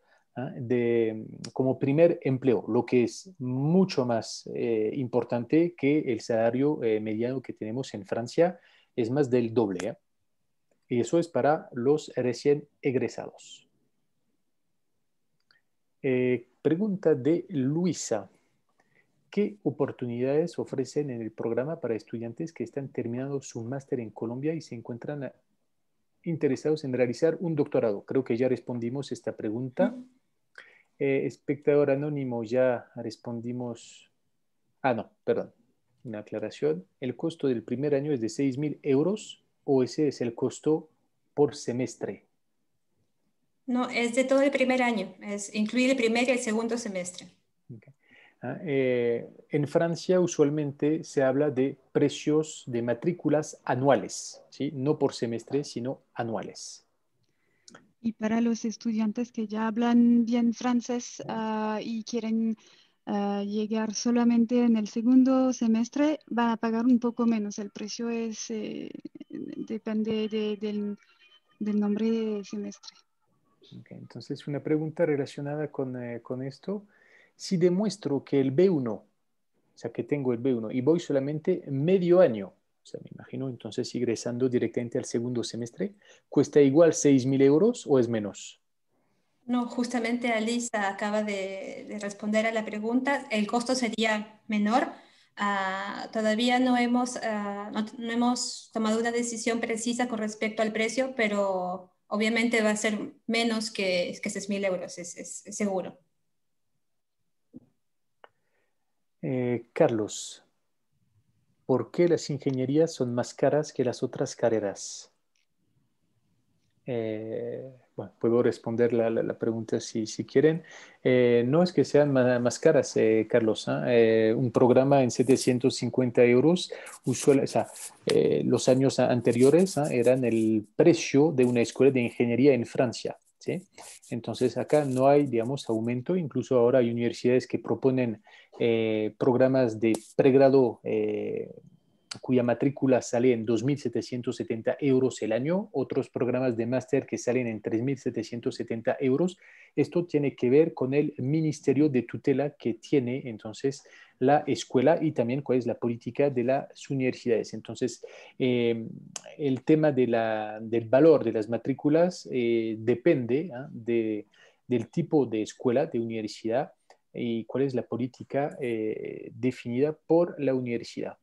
como primer empleo, lo que es mucho más importante que el salario mediano que tenemos en Francia, es más del doble. Y eso es para los recién egresados. Pregunta de Luisa. ¿Qué oportunidades ofrecen en el programa para estudiantes que están terminando su máster en Colombia y se encuentran interesados en realizar un doctorado? Creo que ya respondimos esta pregunta. Espectador anónimo, ya respondimos. No, perdón. Una aclaración. El costo del primer año es de 6.000 euros o ese es el costo por semestre. No, es de todo el primer año, incluye el primer y el segundo semestre. Okay. En Francia usualmente se habla de precios de matrículas anuales, ¿sí? No por semestre, sino anuales. Y para los estudiantes que ya hablan bien francés y quieren llegar solamente en el segundo semestre, van a pagar un poco menos. El precio depende del nombre de semestre. Okay, entonces, una pregunta relacionada con esto. Si demuestro que el B1, o sea, que tengo el B1 y voy solamente medio año, o sea, me imagino entonces ingresando directamente al segundo semestre, ¿cuesta igual 6.000 euros o es menos? No, justamente Alisa acaba de responder a la pregunta. El costo sería menor. Todavía no hemos tomado una decisión precisa con respecto al precio, pero obviamente va a ser menos que 6.000 euros, es seguro. Carlos, ¿por qué las ingenierías son más caras que las otras carreras? Bueno, puedo responder la pregunta si quieren. No es que sean más caras, Carlos. ¿Ah? Un programa en 750 euros, o sea, los años anteriores eran el precio de una escuela de ingeniería en Francia. ¿Sí? Entonces acá no hay, digamos, aumento. Incluso ahora hay universidades que proponen programas de pregrado cuya matrícula sale en 2.770 euros el año, otros programas de máster que salen en 3.770 euros. Esto tiene que ver con el ministerio de tutela que tiene entonces la escuela y también cuál es la política de las universidades. Entonces, el tema del valor de las matrículas depende del tipo de escuela, de universidad y cuál es la política definida por la universidad.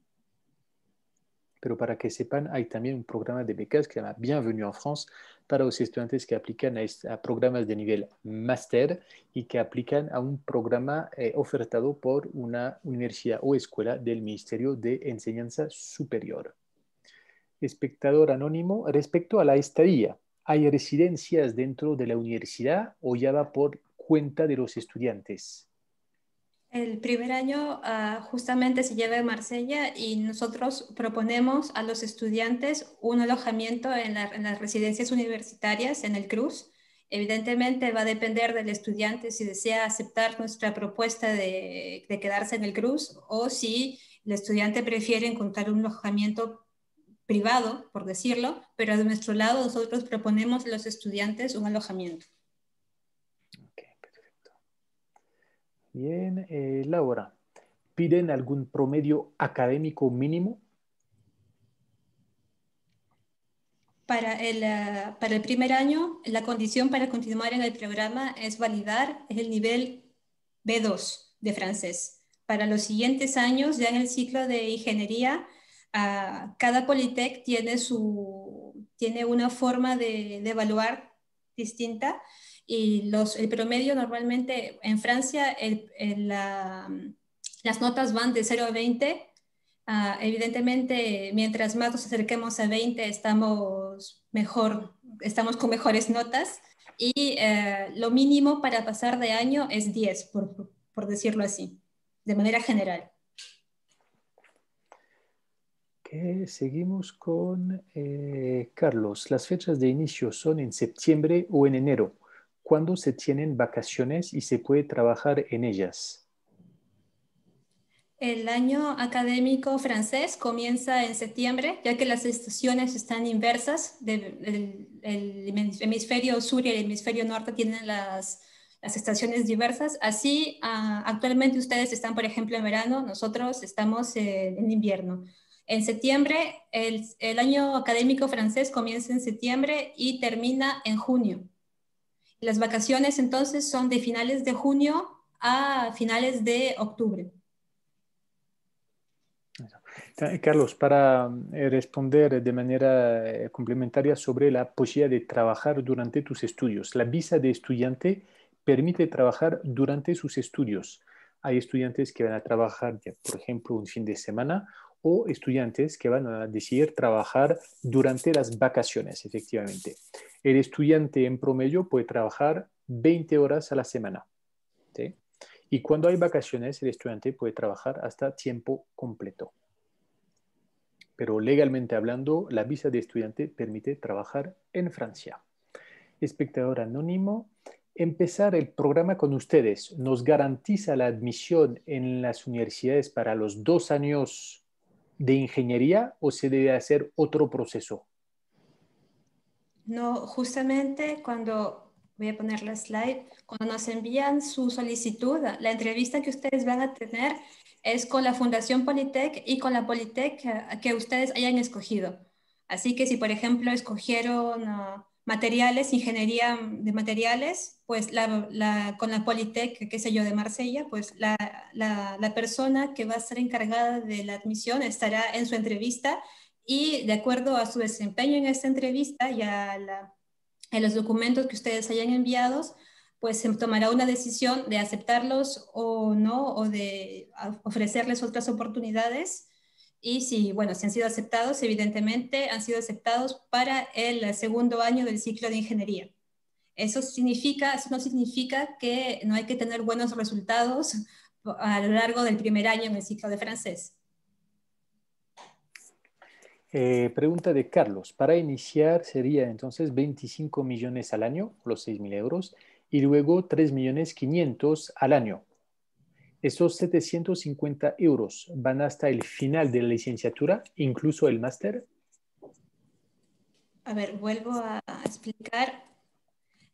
Pero para que sepan, hay también un programa de becas que se llama Bienvenue en France para los estudiantes que aplican a programas de nivel máster y que aplican a un programa ofertado por una universidad o escuela del Ministerio de Enseñanza Superior. Espectador anónimo, respecto a la estadía, ¿hay residencias dentro de la universidad o ya va por cuenta de los estudiantes? El primer año justamente se lleva en Marsella y nosotros proponemos a los estudiantes un alojamiento en las residencias universitarias en el Cruz. Evidentemente va a depender del estudiante si desea aceptar nuestra propuesta de quedarse en el Cruz o si el estudiante prefiere encontrar un alojamiento privado, por decirlo, pero de nuestro lado nosotros proponemos a los estudiantes un alojamiento. Okay, perfecto. Bien, Laura, ¿piden algún promedio académico mínimo? Para el primer año, la condición para continuar en el programa es validar el nivel B2 de francés. Para los siguientes años, ya en el ciclo de ingeniería, cada Polytech tiene una forma de evaluar distinta y el promedio normalmente en Francia, las notas van de 0 a 20. Evidentemente, mientras más nos acerquemos a 20, estamos con mejores notas y lo mínimo para pasar de año es 10, por decirlo así, de manera general. Okay, seguimos con Carlos. ¿Las fechas de inicio son en septiembre o en enero? ¿Cuándo se tienen vacaciones y se puede trabajar en ellas? El año académico francés comienza en septiembre, ya que las estaciones están inversas. El hemisferio sur y el hemisferio norte tienen las estaciones diversas. Así, actualmente ustedes están, por ejemplo, en verano, nosotros estamos en invierno. En septiembre, el año académico francés comienza en septiembre y termina en junio. Las vacaciones entonces son de finales de junio a finales de octubre. Carlos, para responder de manera complementaria sobre la posibilidad de trabajar durante tus estudios, la visa de estudiante permite trabajar durante sus estudios. Hay estudiantes que van a trabajar, por ejemplo, un fin de semana o estudiantes que van a decidir trabajar durante las vacaciones, efectivamente. El estudiante en promedio puede trabajar 20 horas a la semana, ¿sí? Y cuando hay vacaciones, el estudiante puede trabajar hasta tiempo completo. Pero legalmente hablando, la visa de estudiante permite trabajar en Francia. Espectador anónimo, empezar el programa con ustedes nos garantiza la admisión en las universidades para los 2 años de ingeniería o se debe hacer otro proceso? No, justamente cuando, voy a poner la slide, cuando nos envían su solicitud, la entrevista que ustedes van a tener es con la Fundación Politec y con la Politec que ustedes hayan escogido. Así que si, por ejemplo, escogieron materiales, ingeniería de materiales, pues con la Politec, qué sé yo, de Marsella, pues la persona que va a ser encargada de la admisión estará en su entrevista y de acuerdo a su desempeño en esta entrevista y a los documentos que ustedes hayan enviados, pues se tomará una decisión de aceptarlos o no, o de ofrecerles otras oportunidades. Y si, bueno, si han sido aceptados, evidentemente han sido aceptados para el segundo año del ciclo de ingeniería. Eso no significa que no hay que tener buenos resultados a lo largo del primer año en el ciclo de francés. Pregunta de Carlos. Para iniciar sería entonces 25 millones al año, los 6.000 euros, y luego 3.500.000 al año. Esos 750 euros van hasta el final de la licenciatura, incluso el máster. A ver, vuelvo a explicar.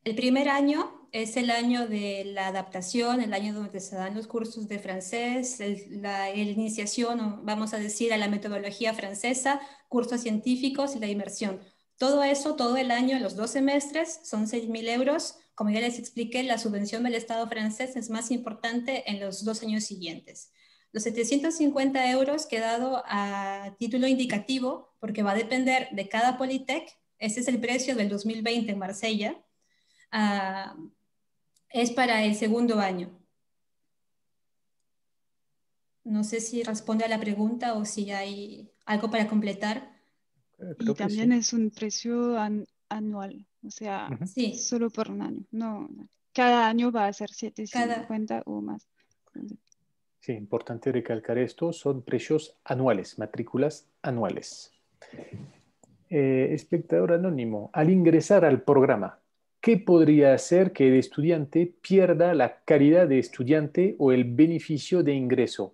El primer año es el año de la adaptación, el año donde se dan los cursos de francés, la iniciación, vamos a decir, a la metodología francesa, cursos científicos y la inmersión. Todo eso, todo el año, los 2 semestres, son 6.000 euros. Como ya les expliqué, la subvención del Estado francés es más importante en los 2 años siguientes. Los 750 euros que he dado a título indicativo, porque va a depender de cada Politec, ese es el precio del 2020 en Marsella, es para el segundo año. No sé si responde a la pregunta o si hay algo para completar. Y también sí, es un precio anual, o sea, sí, solo por un año. No, cada año va a ser 750 o más. Sí, importante recalcar esto, son precios anuales, matrículas anuales. Espectador anónimo, al ingresar al programa, ¿qué podría hacer que el estudiante pierda la calidad de estudiante o el beneficio de ingreso?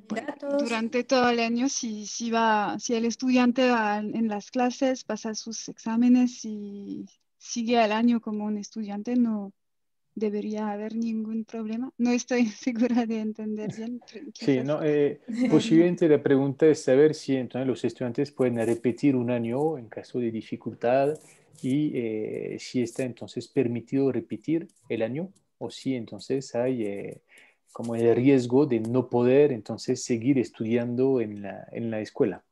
Bueno, durante todo el año, si el estudiante va en las clases, pasa sus exámenes y sigue el año como un estudiante, no debería haber ningún problema. No estoy segura de entender bien. Sí, no, posiblemente la pregunta es saber si entonces los estudiantes pueden repetir un año en caso de dificultad y si está entonces permitido repetir el año o si entonces hay como el riesgo de no poder entonces seguir estudiando en la escuela.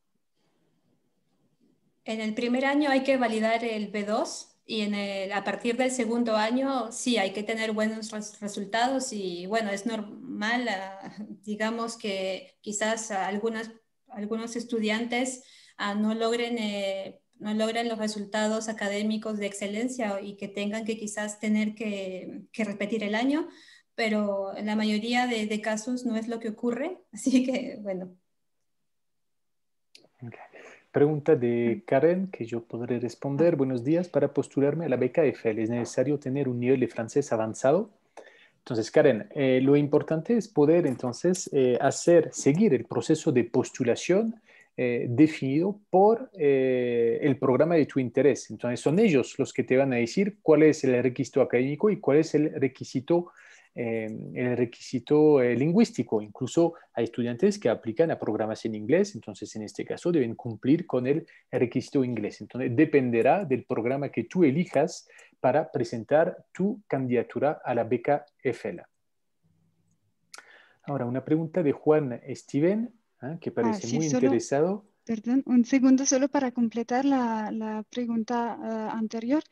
En el primer año hay que validar el B2 y a partir del segundo año sí hay que tener buenos resultados y bueno, es normal, digamos que quizás algunos estudiantes no logren los resultados académicos de excelencia y que tengan que quizás tener que repetir el año, pero en la mayoría de casos no es lo que ocurre, así que bueno. Okay. Pregunta de Karen que yo podré responder. Buenos días. Para postularme a la beca EFL, ¿es necesario tener un nivel de francés avanzado? Entonces, Karen, lo importante es poder entonces seguir el proceso de postulación definido por el programa de tu interés. Entonces, son ellos los que te van a decir cuál es el requisito académico y cuál es el requisito lingüístico. Incluso hay estudiantes que aplican a programas en inglés, entonces en este caso deben cumplir con el requisito inglés. Entonces, dependerá del programa que tú elijas para presentar tu candidatura a la beca EFL. Ahora, una pregunta de Juan Steven, que parece muy interesado. Perdón, un segundo solo para completar la pregunta anterior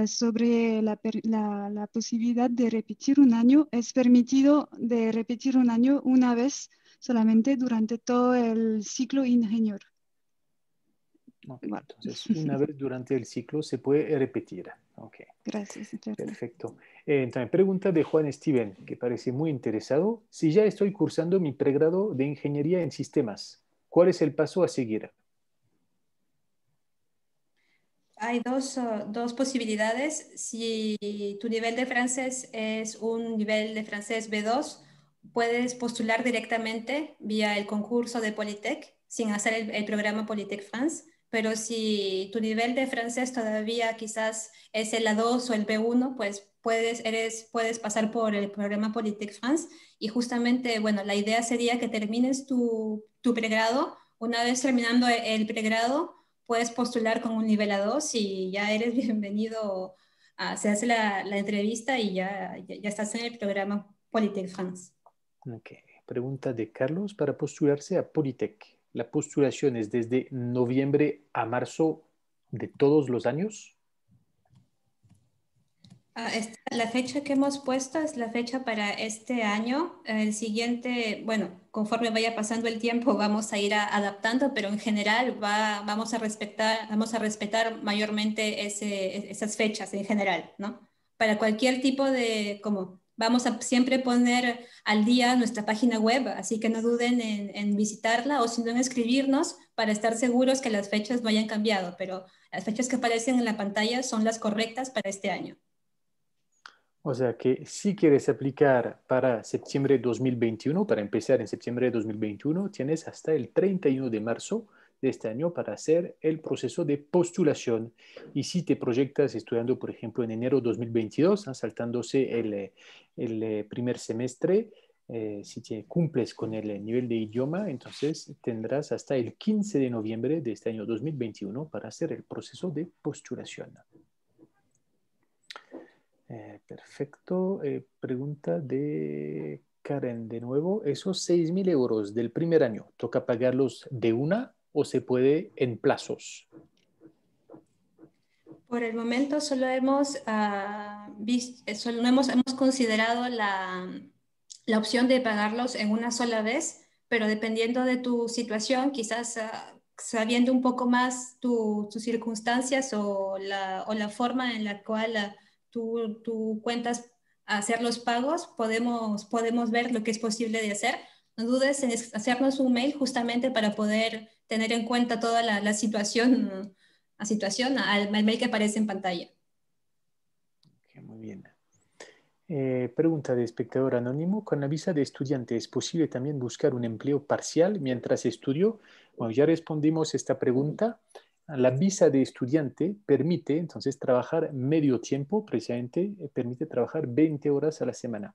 sobre la posibilidad de repetir un año. ¿Es permitido de repetir un año una vez solamente durante todo el ciclo ingeniero? Okay, Bueno. entonces, una vez durante el ciclo se puede repetir. Okay. Gracias, Jordi. Perfecto. Entonces, pregunta de Juan Steven, que parece muy interesado. Si ya estoy cursando mi pregrado de Ingeniería en Sistemas, ¿cuál es el paso a seguir? Hay dos posibilidades. Si tu nivel de francés es un nivel de francés B2, puedes postular directamente vía el concurso de Polytech sin hacer el programa Polytech France. Pero si tu nivel de francés todavía quizás es el A2 o el B1, pues puedes pasar por el programa Polytech France. Y justamente, bueno, la idea sería que termines tu pregrado. Una vez terminando el pregrado, puedes postular con un nivel A2 y ya eres bienvenido. Se hace la entrevista y ya estás en el programa Polytech France. Okay. Pregunta de Carlos para postularse a Polytech. ¿La postulación es desde noviembre a marzo de todos los años? La fecha que hemos puesto es la fecha para este año. El siguiente, bueno, conforme vaya pasando el tiempo vamos a ir adaptando, pero en general vamos a respetar mayormente esas fechas en general, ¿no? Para cualquier tipo como vamos a siempre poner al día nuestra página web, así que no duden en visitarla o si no en escribirnos para estar seguros que las fechas no hayan cambiado, pero las fechas que aparecen en la pantalla son las correctas para este año. O sea que si quieres aplicar para septiembre de 2021, para empezar en septiembre de 2021, tienes hasta el 31 de marzo de este año para hacer el proceso de postulación. Y si te proyectas estudiando, por ejemplo, en enero de 2022, saltándose el primer semestre, si cumples con el nivel de idioma, entonces tendrás hasta el 15 de noviembre de este año 2021 para hacer el proceso de postulación. Perfecto. Pregunta de Karen de nuevo. ¿Esos 6.000 euros del primer año toca pagarlos de una o se puede en plazos? Por el momento solo hemos considerado la opción de pagarlos en una sola vez, pero dependiendo de tu situación, quizás sabiendo un poco más tus circunstancias o la forma en la cual tú cuentas hacer los pagos, podemos ver lo que es posible de hacer. No dudes en hacernos un mail justamente para poder tener en cuenta toda la situación al mail que aparece en pantalla. Okay, muy bien. Pregunta de espectador anónimo. ¿Con la visa de estudiante es posible también buscar un empleo parcial mientras estudio? Bueno, ya respondimos esta pregunta. La visa de estudiante permite entonces trabajar medio tiempo, precisamente permite trabajar 20 horas a la semana.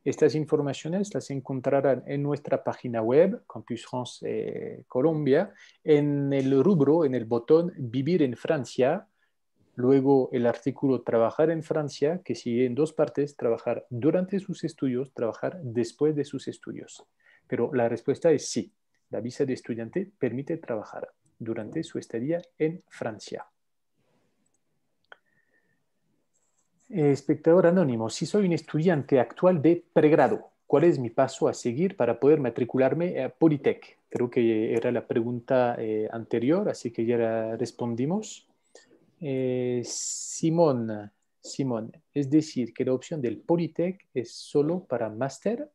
Estas informaciones las encontrarán en nuestra página web, Campus France Colombia, en el rubro, en el botón Vivir en Francia. Luego el artículo Trabajar en Francia, que sigue en dos partes, trabajar durante sus estudios, trabajar después de sus estudios. Pero la respuesta es sí. La visa de estudiante permite trabajar durante su estadía en Francia. Espectador anónimo, si soy un estudiante actual de pregrado, ¿cuál es mi paso a seguir para poder matricularme a Polytech? Creo que era la pregunta anterior, así que ya la respondimos. Simón, es decir, que la opción del Polytech es solo para máster.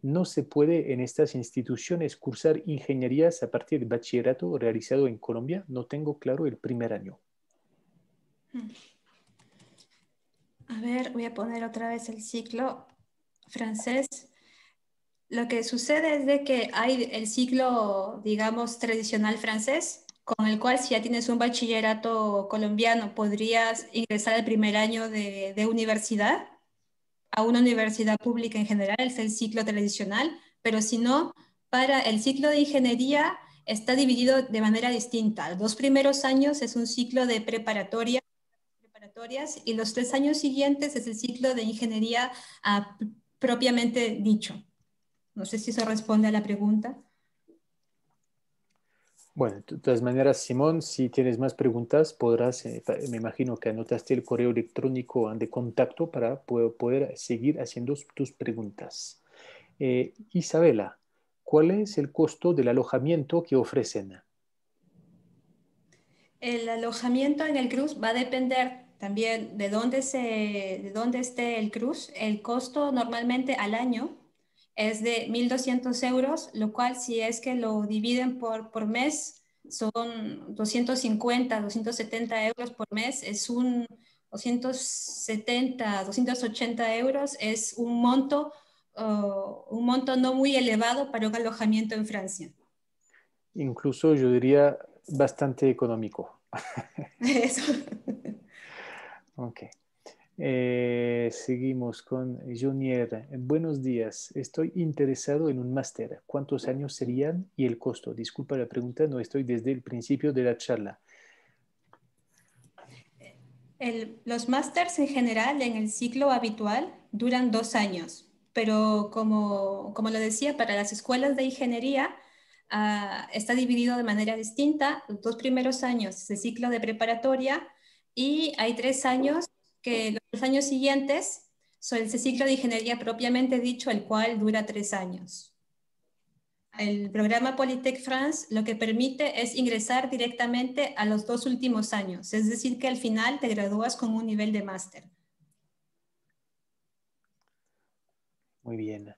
No se puede en estas instituciones cursar ingenierías a partir del bachillerato realizado en Colombia. No tengo claro el primer año. A ver, voy a poner otra vez el ciclo francés. Lo que sucede es de que hay el ciclo, digamos, tradicional francés, con el cual si ya tienes un bachillerato colombiano, podrías ingresar al primer año de universidad, a una universidad pública en general, es el ciclo tradicional, pero si no, para el ciclo de ingeniería está dividido de manera distinta. Los 2 primeros años es un ciclo de preparatorias y los 3 años siguientes es el ciclo de ingeniería propiamente dicho. No sé si eso responde a la pregunta. Bueno, de todas maneras, Simón, si tienes más preguntas, podrás, me imagino que anotaste el correo electrónico de contacto para poder seguir haciendo tus preguntas. Isabela, ¿cuál es el costo del alojamiento que ofrecen? El alojamiento en el cruce va a depender también de dónde esté el cruce. El costo normalmente al año es de 1.200 euros, lo cual si es que lo dividen por mes, son 250, 270 euros por mes, es un 270, 280 euros, es un monto no muy elevado para un alojamiento en Francia. Incluso yo diría bastante económico. Eso. Ok. Seguimos con Jonier. Buenos días. Estoy interesado en un máster. ¿Cuántos años serían y el costo? Disculpa la pregunta, no estoy desde el principio de la charla. Los másters en general en el ciclo habitual duran 2 años, pero como lo decía, para las escuelas de ingeniería está dividido de manera distinta. Los 2 primeros años es el ciclo de preparatoria y hay 3 años que los 3 años siguientes son ese ciclo de ingeniería propiamente dicho, el cual dura 3 años. El programa Polytech France lo que permite es ingresar directamente a los 2 últimos años, es decir, que al final te gradúas con un nivel de máster. Muy bien.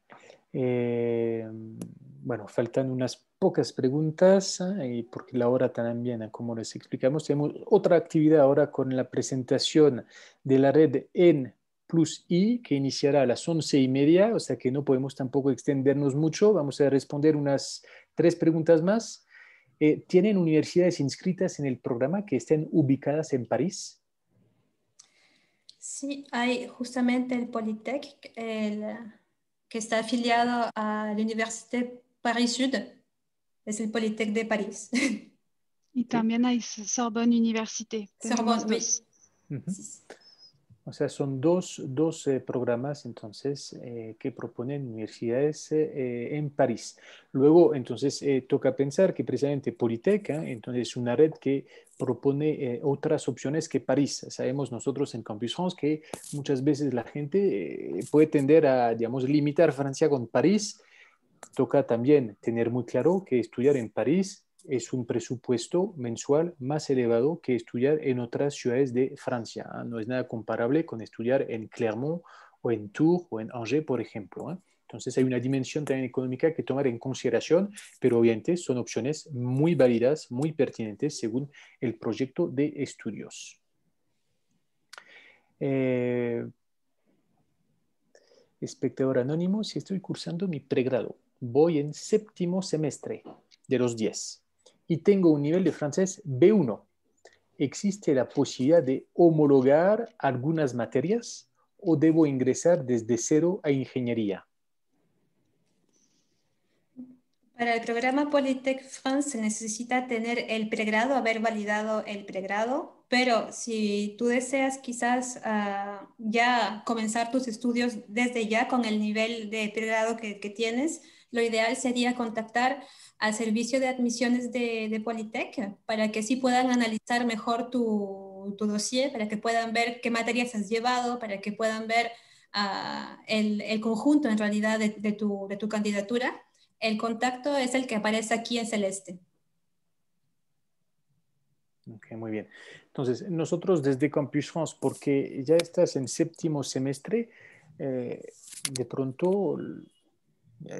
Bueno, faltan unas pocas preguntas y porque la hora también, como les explicamos, tenemos otra actividad ahora con la presentación de la red N+I que iniciará a las 11:30, o sea que no podemos tampoco extendernos mucho. Vamos a responder unas 3 preguntas más. ¿Tienen universidades inscritas en el programa que estén ubicadas en París? Sí, hay justamente el Polytech, que está afiliado a la Université Paris Sud, es el Polytech de París. Y también hay Sorbonne Université. Tenemos Sorbonne, oui. dos. Uh-huh. O sea, son dos programas entonces que proponen universidades en París. Luego, entonces, toca pensar que precisamente Polytech, entonces, es una red que propone otras opciones que París. Sabemos nosotros en Campus France que muchas veces la gente puede tender a, digamos, limitar Francia con París. Toca también tener muy claro que estudiar en París es un presupuesto mensual más elevado que estudiar en otras ciudades de Francia. No es nada comparable con estudiar en Clermont o en Tours o en Angers, por ejemplo. Entonces hay una dimensión también económica que tomar en consideración, pero obviamente son opciones muy válidas, muy pertinentes según el proyecto de estudios. Espectador anónimo, si estoy cursando mi pregrado, voy en 7º semestre de los 10 y tengo un nivel de francés B1. ¿Existe la posibilidad de homologar algunas materias o debo ingresar desde cero a ingeniería? Para el programa Polytech France se necesita tener el pregrado, haber validado el pregrado, pero si tú deseas quizás ya comenzar tus estudios desde ya con el nivel de pregrado que tienes, lo ideal sería contactar al servicio de admisiones de Polytech para que sí puedan analizar mejor tu dossier, para que puedan ver qué materias has llevado, para que puedan ver el conjunto en realidad de tu candidatura. El contacto es el que aparece aquí en celeste. Ok, muy bien. Entonces, nosotros desde Campus France, porque ya estás en 7º semestre, de pronto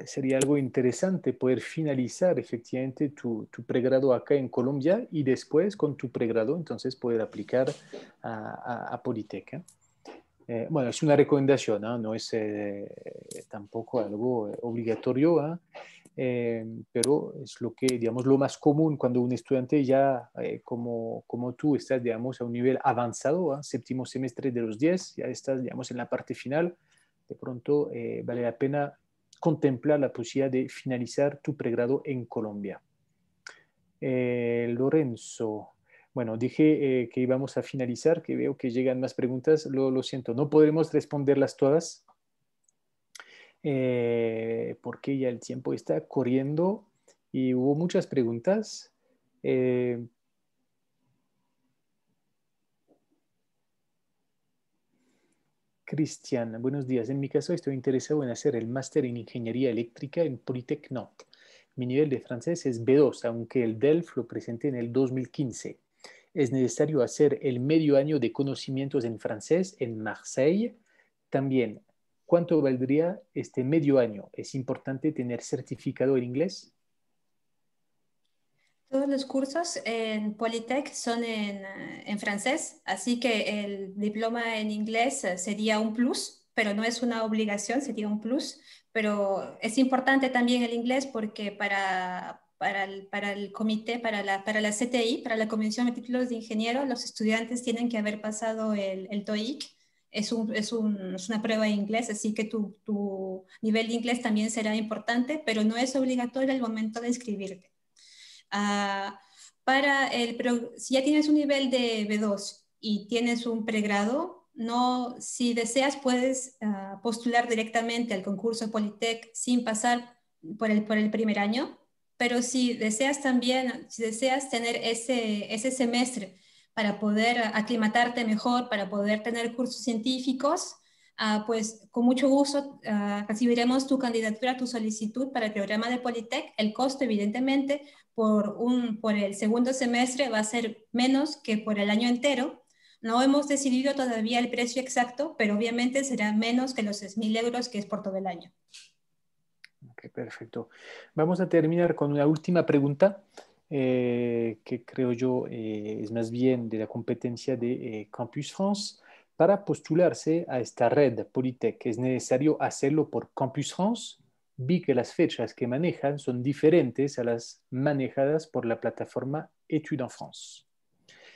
sería algo interesante poder finalizar efectivamente tu pregrado acá en Colombia y después con tu pregrado entonces poder aplicar a Polytech. Bueno, es una recomendación, no es tampoco algo obligatorio, pero es lo que, digamos, lo más común cuando un estudiante ya, como tú, estás, digamos, a un nivel avanzado, 7º semestre de los 10, ya estás, digamos, en la parte final, de pronto vale la pena contemplar la posibilidad de finalizar tu pregrado en Colombia. Lorenzo, bueno, dije que íbamos a finalizar, que veo que llegan más preguntas, lo siento, no podremos responderlas todas porque ya el tiempo está corriendo y hubo muchas preguntas. Cristian, buenos días. En mi caso estoy interesado en hacer el máster en Ingeniería Eléctrica en Polytech Nantes. Mi nivel de francés es B2, aunque el DELF lo presenté en el 2015. es necesario hacer el medio año de conocimientos en francés en Marseille. También, ¿cuánto valdría este medio año? ¿Es importante tener certificado en inglés? Todos los cursos en Polytech son en francés, así que el diploma en inglés sería un plus, pero no es una obligación, sería un plus. Pero es importante también el inglés porque para el comité, para la CTI, para la Comisión de Títulos de Ingeniero, los estudiantes tienen que haber pasado el TOEIC. Es una prueba de inglés, así que tu nivel de inglés también será importante, pero no es obligatorio al momento de inscribirte. Uh, si ya tienes un nivel de B2 y tienes un pregrado, no, si deseas puedes postular directamente al concurso Polytech sin pasar por el primer año, pero si deseas también, si deseas tener ese semestre para poder aclimatarte mejor, para poder tener cursos científicos, pues con mucho gusto recibiremos tu candidatura, tu solicitud para el programa de Polytech. El costo, evidentemente, por el segundo semestre va a ser menos que por el año entero. No hemos decidido todavía el precio exacto, pero obviamente será menos que los 6.000 euros que es por todo el año. Ok, perfecto. Vamos a terminar con una última pregunta que creo yo es más bien de la competencia de Campus France. Para postularse a esta red Polytech, ¿es necesario hacerlo por Campus France? Vi que las fechas que manejan son diferentes a las manejadas por la plataforma Études en France.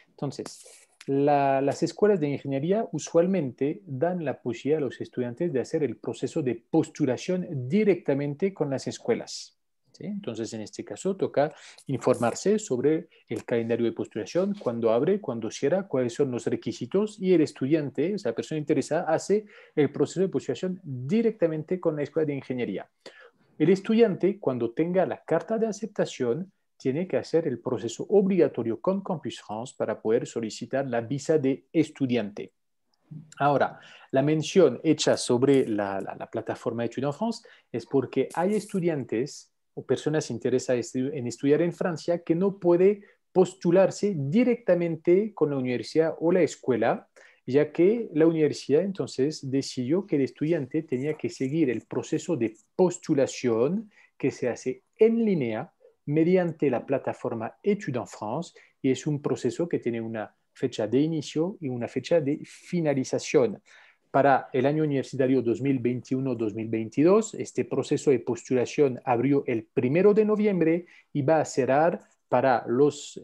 Entonces, las escuelas de ingeniería usualmente dan la posibilidad a los estudiantes de hacer el proceso de postulación directamente con las escuelas. ¿Sí? Entonces, en este caso, toca informarse sobre el calendario de postulación, cuándo abre, cuándo cierra, cuáles son los requisitos, y el estudiante, esa persona interesada, hace el proceso de postulación directamente con la escuela de ingeniería. El estudiante, cuando tenga la carta de aceptación, tiene que hacer el proceso obligatorio con Campus France para poder solicitar la visa de estudiante. Ahora, la mención hecha sobre la plataforma Études en France es porque hay estudiantes o personas interesadas en estudiar en Francia que no pueden postularse directamente con la universidad o la escuela, ya que la universidad entonces decidió que el estudiante tenía que seguir el proceso de postulación que se hace en línea mediante la plataforma Études en France, y es un proceso que tiene una fecha de inicio y una fecha de finalización. Para el año universitario 2021-2022, este proceso de postulación abrió el 1 de noviembre y va a cerrar para los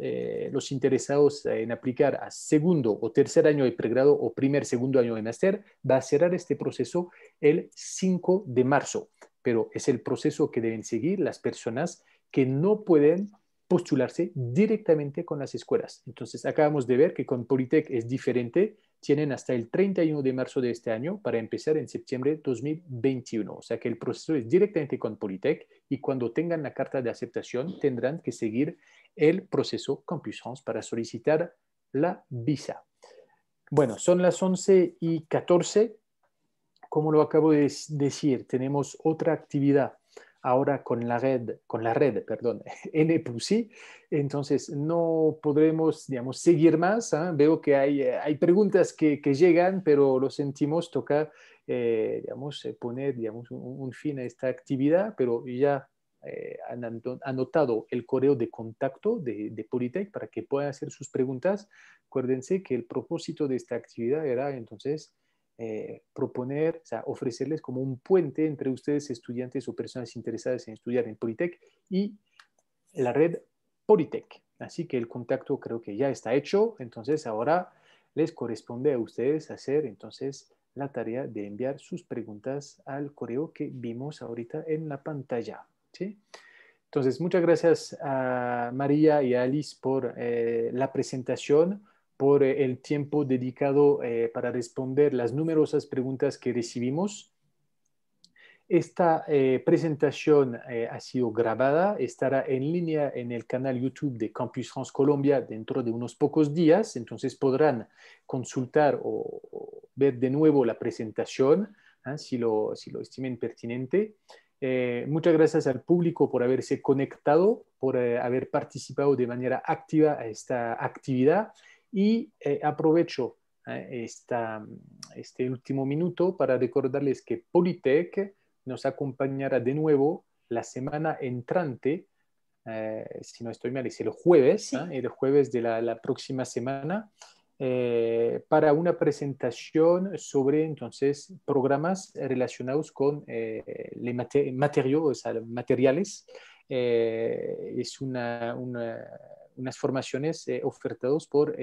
interesados en aplicar a segundo o tercer año de pregrado o segundo año de máster, va a cerrar este proceso el 5 de marzo. Pero es el proceso que deben seguir las personas que no pueden postularse directamente con las escuelas. Entonces, acabamos de ver que con Polytech es diferente. Tienen hasta el 31 de marzo de este año para empezar en septiembre de 2021. O sea que el proceso es directamente con Polytech, y cuando tengan la carta de aceptación tendrán que seguir el proceso Campus France para solicitar la visa. Bueno, son las 11:14. Como lo acabo de decir, tenemos otra actividad ahora con la red, N+I. Entonces no podremos, digamos, seguir más. Veo que hay preguntas que llegan, pero lo sentimos, toca, poner, digamos, un fin a esta actividad, pero ya han anotado el correo de contacto de Polytech para que puedan hacer sus preguntas. Acuérdense que el propósito de esta actividad era entonces proponer, o sea, ofrecerles como un puente entre ustedes, estudiantes o personas interesadas en estudiar en Polytech, y la red Polytech. Así que el contacto creo que ya está hecho. Entonces ahora les corresponde a ustedes hacer entonces la tarea de enviar sus preguntas al correo que vimos ahorita en la pantalla. ¿Sí? Entonces, muchas gracias a María y a Alice por la presentación, por el tiempo dedicado para responder las numerosas preguntas que recibimos. Esta presentación ha sido grabada, estará en línea en el canal YouTube de Campus France Colombia dentro de unos pocos días, entonces podrán consultar o ver de nuevo la presentación si lo estimen pertinente. Muchas gracias al público por haberse conectado, por haber participado de manera activa a esta actividad y aprovecho este último minuto para recordarles que Polytech nos acompañará de nuevo la semana entrante, si no estoy mal, es el jueves, Sí. el jueves de la próxima semana, para una presentación sobre entonces programas relacionados con materiales, o sea, materiales. Es unas formaciones ofertadas por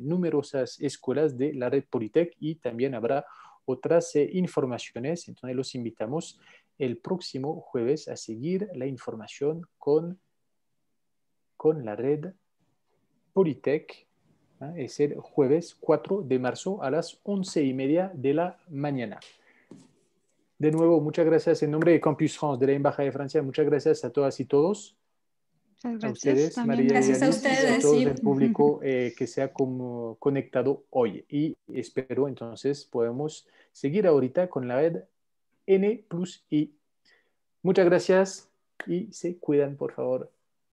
numerosas escuelas de la red Polytech y también habrá otras informaciones. Entonces los invitamos el próximo jueves a seguir la información con la red Polytech. Es el jueves 4 de marzo a las 11:30 de la mañana. De nuevo, muchas gracias en nombre de Campus France, de la Embajada de Francia. Muchas gracias a todas y todos. Muchas A gracias ustedes, también. María y Gracias a Alice, y a ustedes, todo sí. el público que se ha conectado hoy. Y espero entonces podemos seguir ahorita con la red N+I. Muchas gracias y se cuidan, por favor.